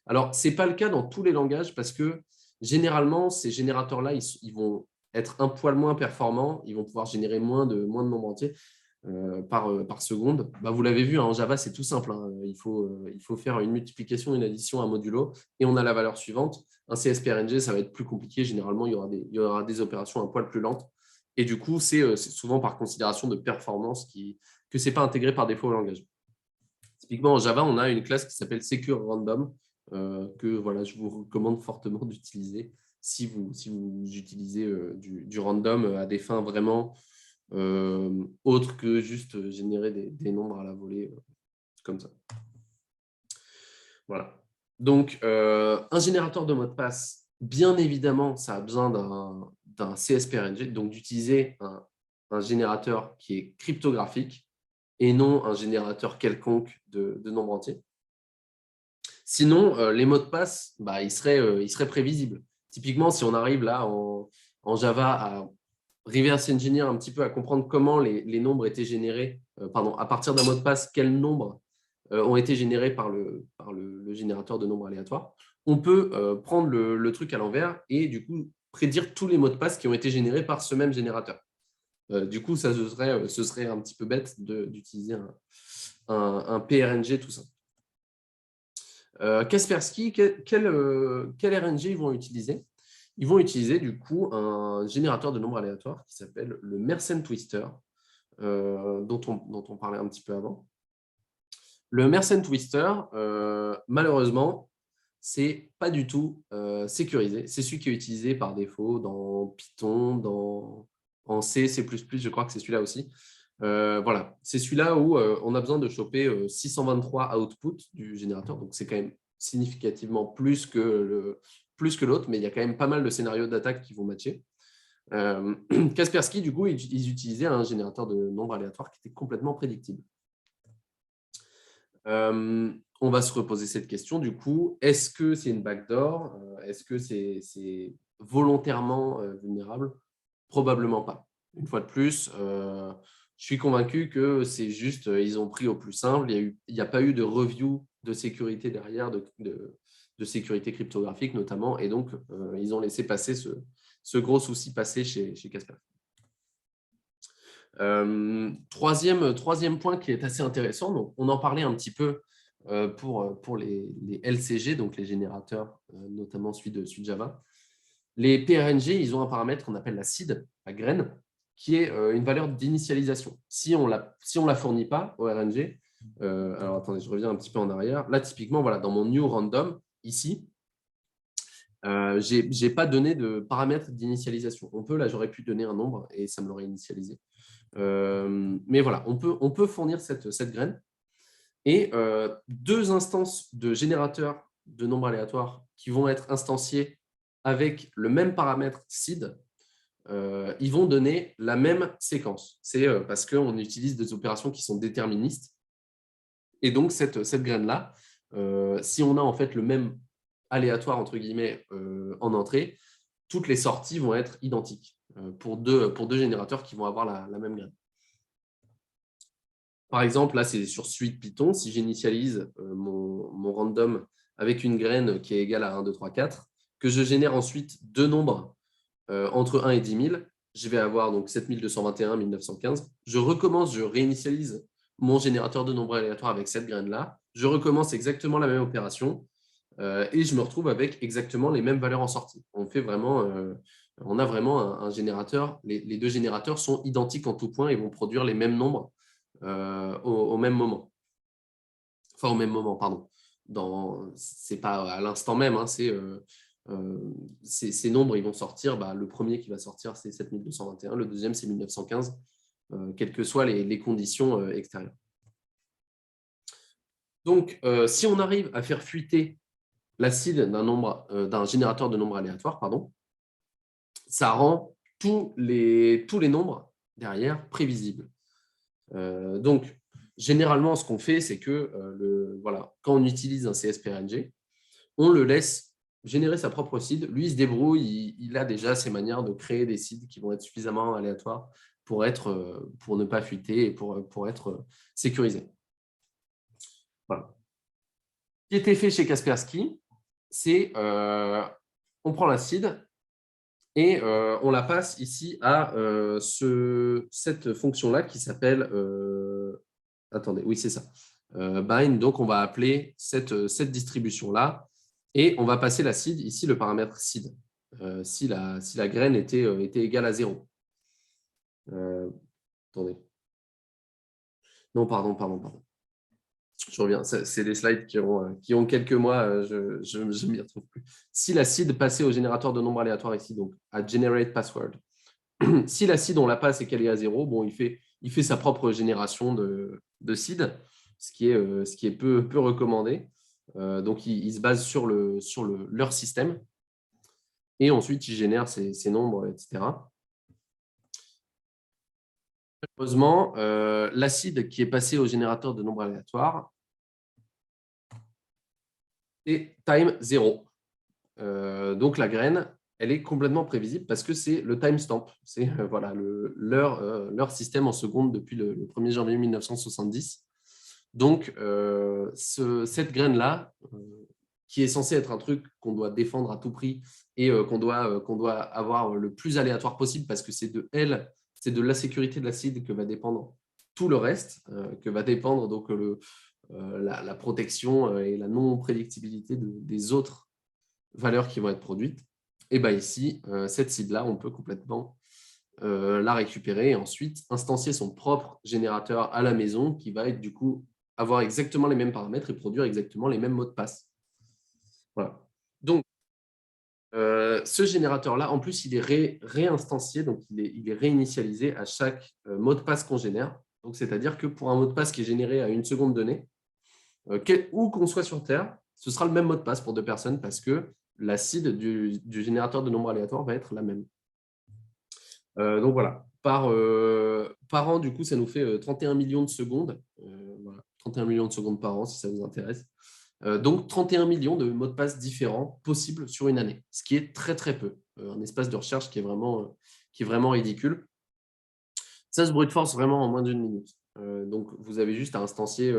Alors, ce n'est pas le cas dans tous les langages parce que généralement, ces générateurs-là, ils vont être un poil moins performants. Ils vont pouvoir générer moins de nombres entiers par seconde. Bah, vous l'avez vu, hein, en Java, c'est tout simple. Hein. Il faut faire une multiplication, une addition, un modulo, et on a la valeur suivante. Un CSPRNG, ça va être plus compliqué. Généralement, il y aura des opérations un poil plus lentes. Et du coup, c'est souvent par considération de performance que ce n'est pas intégré par défaut au langage. Typiquement, en Java, on a une classe qui s'appelle SecureRandom, que voilà, je vous recommande fortement d'utiliser si vous utilisez du random à des fins vraiment autres que juste générer des nombres à la volée, comme ça. Voilà. Donc, un générateur de mot de passe, bien évidemment, ça a besoin d'un CSPRNG, donc d'utiliser un générateur qui est cryptographique et non un générateur quelconque de nombres entiers. Sinon, les mots de passe, bah, ils seraient prévisibles. Typiquement, si on arrive là en Java à reverse engineer un petit peu, à comprendre comment les nombres étaient générés, à partir d'un mot de passe, quels nombres ont été générés par le générateur de nombres aléatoires, on peut prendre le truc à l'envers et du coup prédire tous les mots de passe qui ont été générés par ce même générateur. Du coup, ce serait un petit peu bête d'utiliser un PRNG tout ça. Kaspersky, quel RNG ils vont utiliser? Ils vont utiliser du coup un générateur de nombres aléatoires qui s'appelle le Mersenne Twister, dont on parlait un petit peu avant. Le Mersenne Twister, malheureusement, c'est pas du tout sécurisé. C'est celui qui est utilisé par défaut dans Python, en C, C++, je crois que c'est celui-là aussi. Voilà, c'est celui-là où on a besoin de choper 623 outputs du générateur, donc c'est quand même significativement plus que l'autre, mais il y a quand même pas mal de scénarios d'attaque qui vont matcher. Kaspersky, du coup, ils utilisaient un générateur de nombres aléatoires qui était complètement prédictible. On va se reposer cette question, du coup, est-ce que c'est une backdoor? Est-ce que c'est volontairement vulnérable? Probablement pas. Une fois de plus, je suis convaincu que c'est juste, ils ont pris au plus simple. Il n'y a pas eu de review de sécurité derrière, de sécurité cryptographique notamment, et donc ils ont laissé passer ce gros souci passer chez Kaspersky. Troisième point qui est assez intéressant, donc on en parlait un petit peu pour les LCG, donc les générateurs, notamment celui de Java. Les PRNG, ils ont un paramètre qu'on appelle la seed, la graine, qui est une valeur d'initialisation. Si on la fournit pas au RNG, alors attendez, je reviens un petit peu en arrière. Là, typiquement, voilà, dans mon new random, ici, je n'ai pas donné de paramètre d'initialisation. Là, j'aurais pu donner un nombre et ça me l'aurait initialisé. Mais voilà, on peut fournir cette graine. Et 2 instances de générateurs de nombres aléatoires qui vont être instanciés avec le même paramètre seed, ils vont donner la même séquence. C'est parce qu'on utilise des opérations qui sont déterministes. Et donc, cette graine-là, si on a en fait le même aléatoire, entre guillemets, en entrée, toutes les sorties vont être identiques pour deux générateurs qui vont avoir la même graine. Par exemple, là, c'est sur suite Python. Si j'initialise mon random avec une graine qui est égale à 1, 2, 3, 4, que je génère ensuite 2 nombres entre 1 et 10 000, je vais avoir donc 7221, 1915. Je recommence, je réinitialise mon générateur de nombres aléatoires avec cette graine-là. Je recommence exactement la même opération et je me retrouve avec exactement les mêmes valeurs en sortie. On a vraiment un générateur. Les 2 générateurs sont identiques en tout point et vont produire les mêmes nombres au même moment. Enfin, au même moment, pardon. Ce n'est pas à l'instant même, hein, ces nombres, ils vont sortir. Le premier qui va sortir, c'est 7221. Le deuxième, c'est 1915, quelles que soient les conditions extérieures. Donc, si on arrive à faire fuiter l'acide d'un générateur de nombres aléatoires, ça rend tous les nombres derrière prévisibles. Donc, généralement, ce qu'on fait, c'est que quand on utilise un CSPRNG, on le laisse générer sa propre seed. Lui, il se débrouille, il a déjà ses manières de créer des seeds qui vont être suffisamment aléatoires pour ne pas fuiter et pour être sécurisé. Voilà. Ce qui était fait chez Kaspersky, c'est on prend la seed et on la passe ici à cette fonction-là qui s'appelle attendez, oui, c'est ça. Bind, donc on va appeler cette distribution-là et on va passer la seed, ici le paramètre seed, si la graine était égale à 0. Attendez. Non, pardon. Je reviens, c'est des slides qui ont quelques mois, je ne m'y retrouve plus. Si la seed passait au générateur de nombres aléatoires ici, donc à generate password, si la seed, on la passe et qu'elle est à 0, bon, il fait sa propre génération de seed, ce qui est peu recommandé. Donc, il se base sur leur système. Et ensuite, il génère ces nombres, etc. Heureusement, la seed qui est passée au générateur de nombres aléatoires est time 0. Donc, la graine, elle est complètement prévisible parce que c'est le timestamp. C'est leur système en seconde depuis le 1er janvier 1970. Donc, cette graine-là, qui est censée être un truc qu'on doit défendre à tout prix et qu'on doit avoir le plus aléatoire possible parce que c'est de la sécurité de l'acide que va dépendre tout le reste, que va dépendre donc la protection et la non-prédictibilité des autres valeurs qui vont être produites. Et bien ici, cette seed-là, on peut complètement la récupérer et ensuite instancier son propre générateur à la maison qui va être du coup avoir exactement les mêmes paramètres et produire exactement les mêmes mots de passe. Voilà. Donc, ce générateur-là, en plus, il est réinstancié, donc il est réinitialisé à chaque mot de passe qu'on génère. Donc, c'est-à-dire que pour un mot de passe qui est généré à 1 seconde donnée, où qu'on soit sur Terre, ce sera le même mot de passe pour 2 personnes parce que la seed du générateur de nombres aléatoires va être la même. Donc voilà, par an, du coup, ça nous fait 31 millions de secondes. Voilà, 31 millions de secondes par an, si ça vous intéresse. Donc 31 millions de mots de passe différents possibles sur une année, ce qui est très très peu. Un espace de recherche qui est vraiment ridicule. Ça se brute force vraiment en moins d'1 minute. Donc vous avez juste à instancier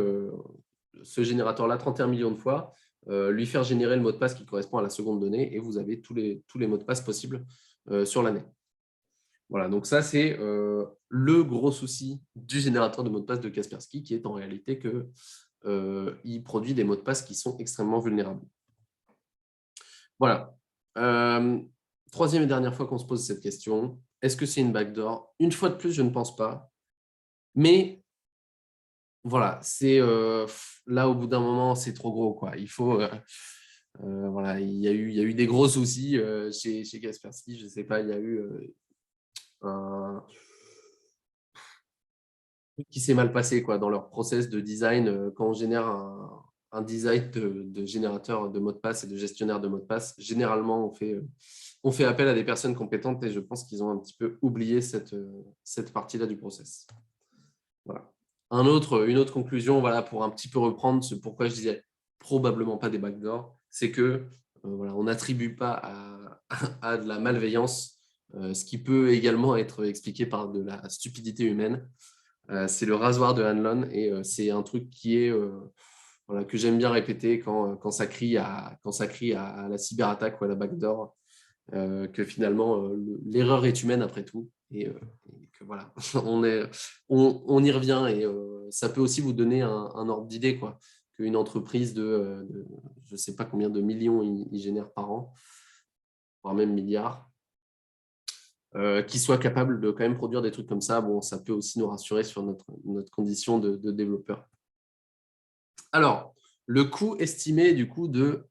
ce générateur-là 31 millions de fois, lui faire générer le mot de passe qui correspond à la seconde donnée et vous avez tous les mots de passe possibles sur l'année. Voilà, donc ça, c'est le gros souci du générateur de mots de passe de Kaspersky, qui est en réalité que il produit des mots de passe qui sont extrêmement vulnérables. Voilà. Troisième et dernière fois qu'on se pose cette question, est-ce que c'est une backdoor? Une fois de plus, je ne pense pas. Mais voilà, c'est là, au bout d'un moment, c'est trop gros, quoi. Il faut... voilà, il y a eu des gros soucis chez Kaspersky. Je ne sais pas, il y a eu un truc qui s'est mal passé, quoi, dans leur process de design. Quand on génère un design de générateur de mots de passe et de gestionnaire de mots de passe, généralement, on fait appel à des personnes compétentes et je pense qu'ils ont un petit peu oublié cette partie-là du process. Voilà. Une autre conclusion, voilà, pour un petit peu reprendre ce pourquoi je disais probablement pas des backdoors, c'est que voilà, on n'attribue pas à de la malveillance, ce qui peut également être expliqué par de la stupidité humaine. C'est le rasoir de Hanlon et c'est un truc qui est voilà, que j'aime bien répéter quand ça crie à la cyberattaque ou à la backdoor, que finalement l'erreur est humaine après tout et que voilà, on y revient et ça peut aussi vous donner un ordre d'idée, quoi, qu'une entreprise de je ne sais pas combien de millions il génère par an, voire même milliards, qui soit capable de quand même produire des trucs comme ça. Bon, ça peut aussi nous rassurer sur notre condition de développeur. Alors, le coût estimé du coup de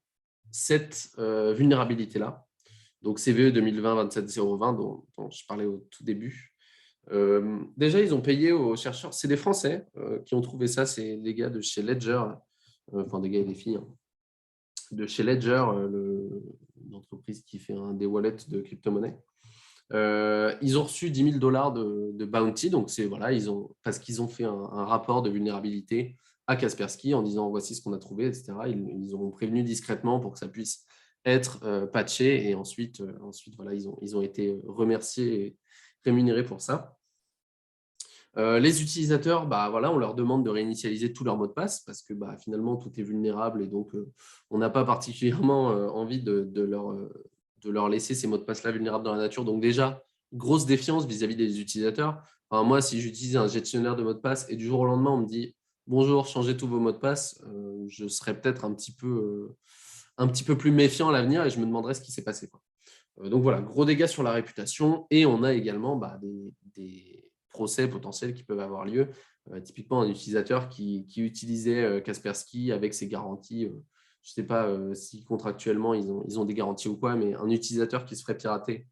cette vulnérabilité-là, donc CVE 2020-27020 dont je parlais au tout début. Déjà, ils ont payé aux chercheurs, c'est des Français qui ont trouvé ça, c'est des gars de chez Ledger, enfin des gars et des filles, hein, de chez Ledger, l'entreprise qui fait des wallets de crypto-monnaie. Ils ont reçu $10 000 de bounty, donc c'est voilà, parce qu'ils ont fait un rapport de vulnérabilité à Kaspersky en disant voici ce qu'on a trouvé, etc. Ils ont prévenu discrètement pour que ça puisse être patché et ensuite voilà, ils ont été remerciés et rémunérés pour ça. Les utilisateurs, bah, voilà, on leur demande de réinitialiser tous leurs mots de passe parce que bah, finalement tout est vulnérable et donc on n'a pas particulièrement envie de leur laisser ces mots de passe là vulnérables dans la nature. Donc déjà, grosse défiance vis-à-vis des utilisateurs. Enfin, moi, si j'utilise un gestionnaire de mots de passe et du jour au lendemain on me dit bonjour, changez tous vos mots de passe, je serais peut-être un petit peu plus méfiant à l'avenir et je me demanderais ce qui s'est passé, quoi. Donc voilà, gros dégâts sur la réputation et on a également bah, des procès potentiels qui peuvent avoir lieu. Typiquement, un utilisateur qui utilisait Kaspersky avec ses garanties. Je ne sais pas si contractuellement ils ont des garanties ou quoi, mais un utilisateur qui se ferait pirater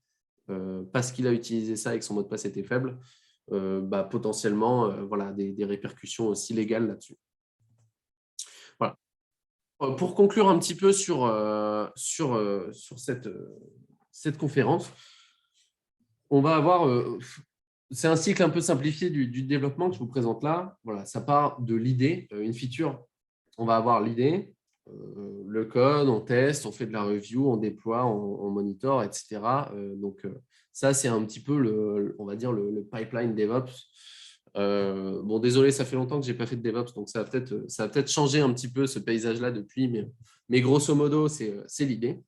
parce qu'il a utilisé ça et que son mot de passe était faible, bah, potentiellement voilà, des répercussions aussi légales là-dessus. Voilà. Pour conclure un petit peu sur cette conférence, on va avoir, c'est un cycle un peu simplifié du développement que je vous présente là. Voilà, ça part de l'idée, une feature, on va avoir l'idée, le code, on teste, on fait de la review, on déploie, on monitor, etc. Donc, ça, c'est un petit peu, on va dire, le pipeline DevOps. Bon, désolé, ça fait longtemps que je n'ai pas fait de DevOps, donc ça va peut-être changer un petit peu ce paysage-là depuis, mais grosso modo, c'est l'idée.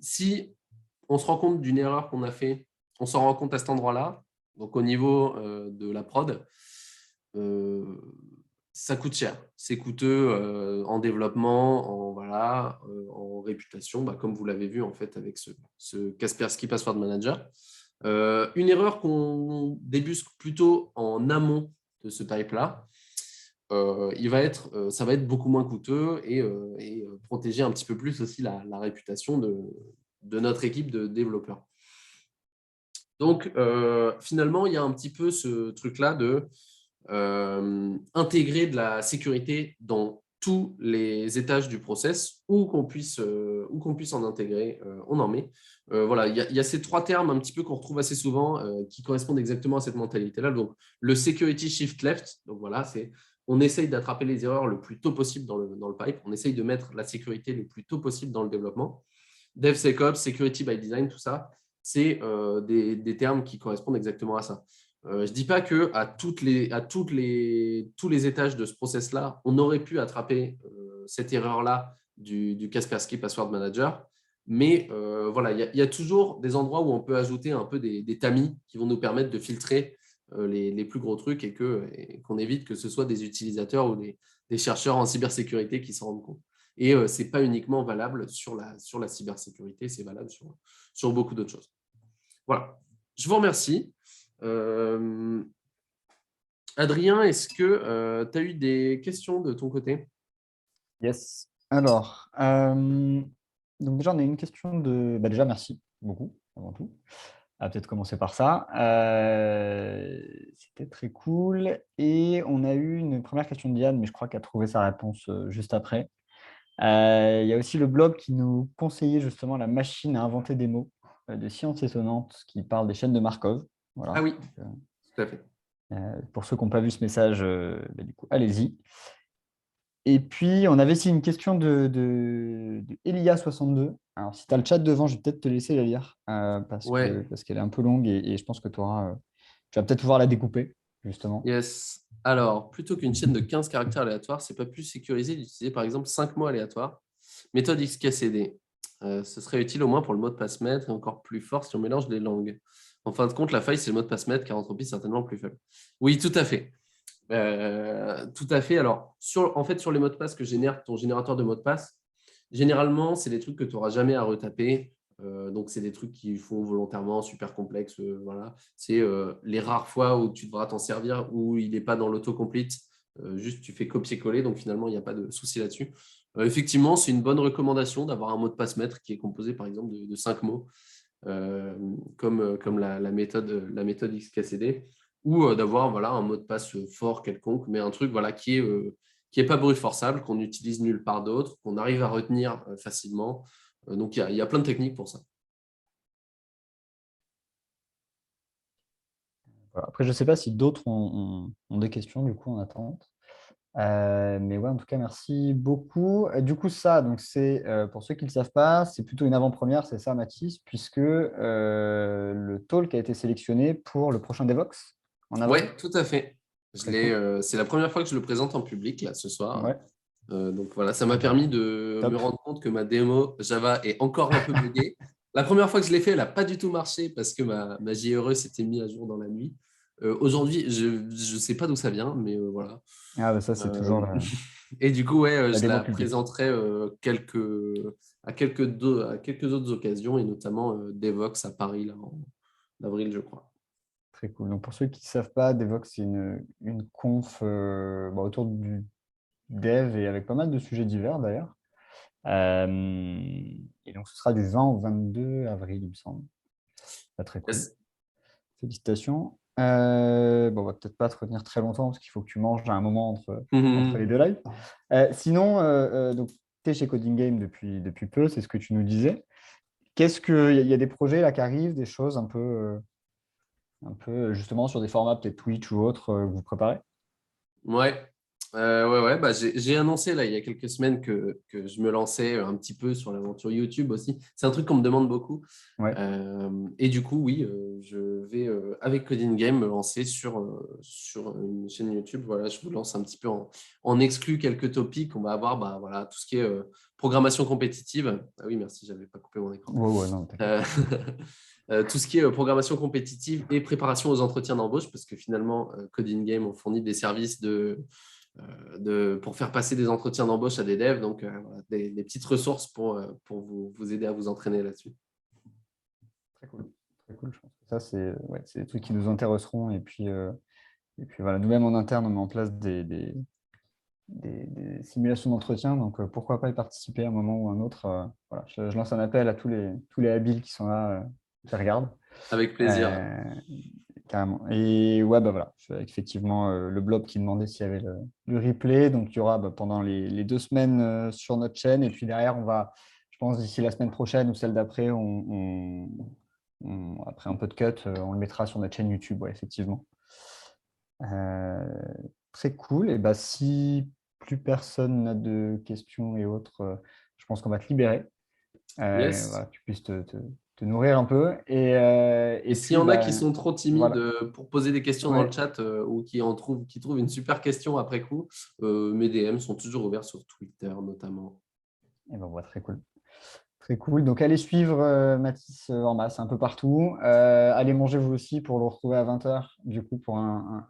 Si on se rend compte d'une erreur qu'on a fait, on s'en rend compte à cet endroit-là, donc au niveau de la prod, ça coûte cher. C'est coûteux en développement, en réputation, bah, comme vous l'avez vu en fait avec ce Kaspersky Password Manager. Une erreur qu'on débusque plutôt en amont de ce type-là, ça va être beaucoup moins coûteux et protéger un petit peu plus aussi la réputation de notre équipe de développeurs. Donc, finalement, il y a un petit peu ce truc-là de intégrer de la sécurité dans tous les étages du process, où qu'on puisse en intégrer, on en met. Voilà, il y a ces trois termes un petit peu qu'on retrouve assez souvent qui correspondent exactement à cette mentalité-là. Donc, le security shift left, donc voilà, on essaye d'attraper les erreurs le plus tôt possible dans le pipe, on essaye de mettre la sécurité le plus tôt possible dans le développement. DevSecOps, Security by Design, tout ça, c'est des termes qui correspondent exactement à ça. Je ne dis pas qu'à tous les étages de ce process-là, on aurait pu attraper cette erreur-là du Kaspersky Password Manager, mais voilà, il y a toujours des endroits où on peut ajouter un peu des tamis qui vont nous permettre de filtrer les plus gros trucs et qu'on évite que ce soit des utilisateurs ou des chercheurs en cybersécurité qui s'en rendent compte. Et ce n'est pas uniquement valable sur la cybersécurité, c'est valable sur beaucoup d'autres choses. Voilà. Je vous remercie. Adrien, est-ce que tu as eu des questions de ton côté? Yes. Alors, donc déjà, on a une question de… déjà, merci beaucoup, avant tout. On va peut-être commencer par ça. C'était très cool. Et on a eu une première question de Diane, mais je crois qu'elle a trouvé sa réponse juste après. Il y a aussi le blog qui nous conseillait justement la machine à inventer des mots de Science Étonnante qui parle des chaînes de Markov. Voilà. Ah oui, tout à fait. Pour ceux qui n'ont pas vu ce message, du coup, allez-y. Et puis, on avait aussi une question de Elia62. Alors, si tu as le chat devant, je vais peut-être te laisser la lire parce Ouais, qu'elle est un peu longue et je pense que tu vas peut-être pouvoir la découper, justement. yes. Alors, plutôt qu'une chaîne de 15 caractères aléatoires, c'est pas plus sécurisé d'utiliser par exemple 5 mots aléatoires. Méthode XKCD. Ce serait utile au moins pour le mot de passe maître et encore plus fort si on mélange les langues. En fin de compte, la faille, c'est le mot de passe maître car entropie certainement plus faible. Oui, tout à fait. Tout à fait. Alors, en fait, sur les mots de passe que génère ton générateur de mots de passe, généralement, c'est des trucs que tu n'auras jamais à retaper. Donc, c'est des trucs qui font volontairement super complexes. Voilà. C'est les rares fois où tu devras t'en servir, où il n'est pas dans l'autocomplete. Juste, tu fais copier-coller. Donc, finalement, il n'y a pas de souci là-dessus. Effectivement, c'est une bonne recommandation d'avoir un mot de passe maître qui est composé, par exemple, de 5 mots, comme la méthode XKCD, ou d'avoir voilà, un mot de passe fort quelconque, mais un truc voilà, qui est pas brute forçable, qu'on utilise nulle part d'autre, qu'on arrive à retenir facilement. Donc, il y a plein de techniques pour ça. Voilà. Après, je ne sais pas si d'autres ont des questions, du coup, en attente. Mais ouais, en tout cas, merci beaucoup. Du coup, ça, donc c'est pour ceux qui ne le savent pas, c'est plutôt une avant-première, c'est ça, Mathis, puisque le talk a été sélectionné pour le prochain Devox en Oui, avril. tout à fait. Très cool. C'est la première fois que je le présente en public, là, ce soir. Ouais, Donc voilà, ça m'a permis de me top. rendre compte que ma démo Java est encore un peu buggée. La première fois que je l'ai fait, elle n'a pas du tout marché parce que ma JRE s'était mise à jour dans la nuit. Aujourd'hui, je ne sais pas d'où ça vient, mais voilà. Ah, bah ça, c'est toujours Et du coup, ouais, la je démo la publique. présenterai à quelques autres occasions, et notamment Devox à Paris là, en avril, je crois. Très cool. Donc, pour ceux qui ne savent pas, Devox, c'est une conf autour du dev et avec pas mal de sujets divers d'ailleurs. Et donc, ce sera du 20 au 22 avril, il me semble. Pas très cool. Yes. Félicitations. On va peut-être pas te retenir très longtemps parce qu'il faut que tu manges à un moment entre les deux lives. Sinon, donc, tu es chez Coding Game depuis peu, c'est ce que tu nous disais. Il y a des projets là qui arrivent, des choses un peu justement sur des formats peut-être Twitch ou autres que vous préparez? Ouais. Ouais. Bah, j'ai annoncé là, il y a quelques semaines que je me lançais un petit peu sur l'aventure YouTube aussi. C'est un truc qu'on me demande beaucoup. Ouais. Et du coup, oui, je vais, avec Coding Game, me lancer sur une chaîne YouTube. Voilà, je vous lance un petit peu en exclu quelques topics. On va avoir voilà, tout ce qui est programmation compétitive. Ah oui, merci, je n'avais pas coupé mon écran. Ouais, non, t'inquiète. Tout ce qui est programmation compétitive et préparation aux entretiens d'embauche, parce que finalement, Coding Game, on fournit des services pour faire passer des entretiens d'embauche à des devs, donc voilà, des petites ressources pour vous aider à vous entraîner là-dessus. Très cool. Très cool. Je pense que ça, c'est des trucs qui nous intéresseront. Et puis voilà, nous-mêmes en interne, on met en place des simulations d'entretien. Donc, pourquoi pas y participer à un moment ou à un autre. Voilà, je lance un appel à tous les habiles qui sont là, qui regardent. Avec plaisir. Carrément. Et ouais, voilà, effectivement, le blog qui demandait s'il y avait le replay. Donc, il y aura pendant les 2 semaines sur notre chaîne. Et puis derrière, on va, je pense, d'ici la semaine prochaine ou celle d'après, après un peu de cut, on le mettra sur notre chaîne YouTube, ouais, effectivement. Très cool. Et si plus personne n'a de questions et autres, je pense qu'on va te libérer. Yes. Voilà, que tu puisses te nourrir un peu. Et Et s'il y puis, en a qui sont trop timides voilà. pour poser des questions dans le Ouais. chat ou qui trouvent une super question après coup, mes DM sont toujours ouverts sur Twitter notamment. Et voilà, très cool. Très cool. Donc, allez suivre Mathis en masse un peu partout. Allez manger vous aussi pour le retrouver à 20h, du coup, pour un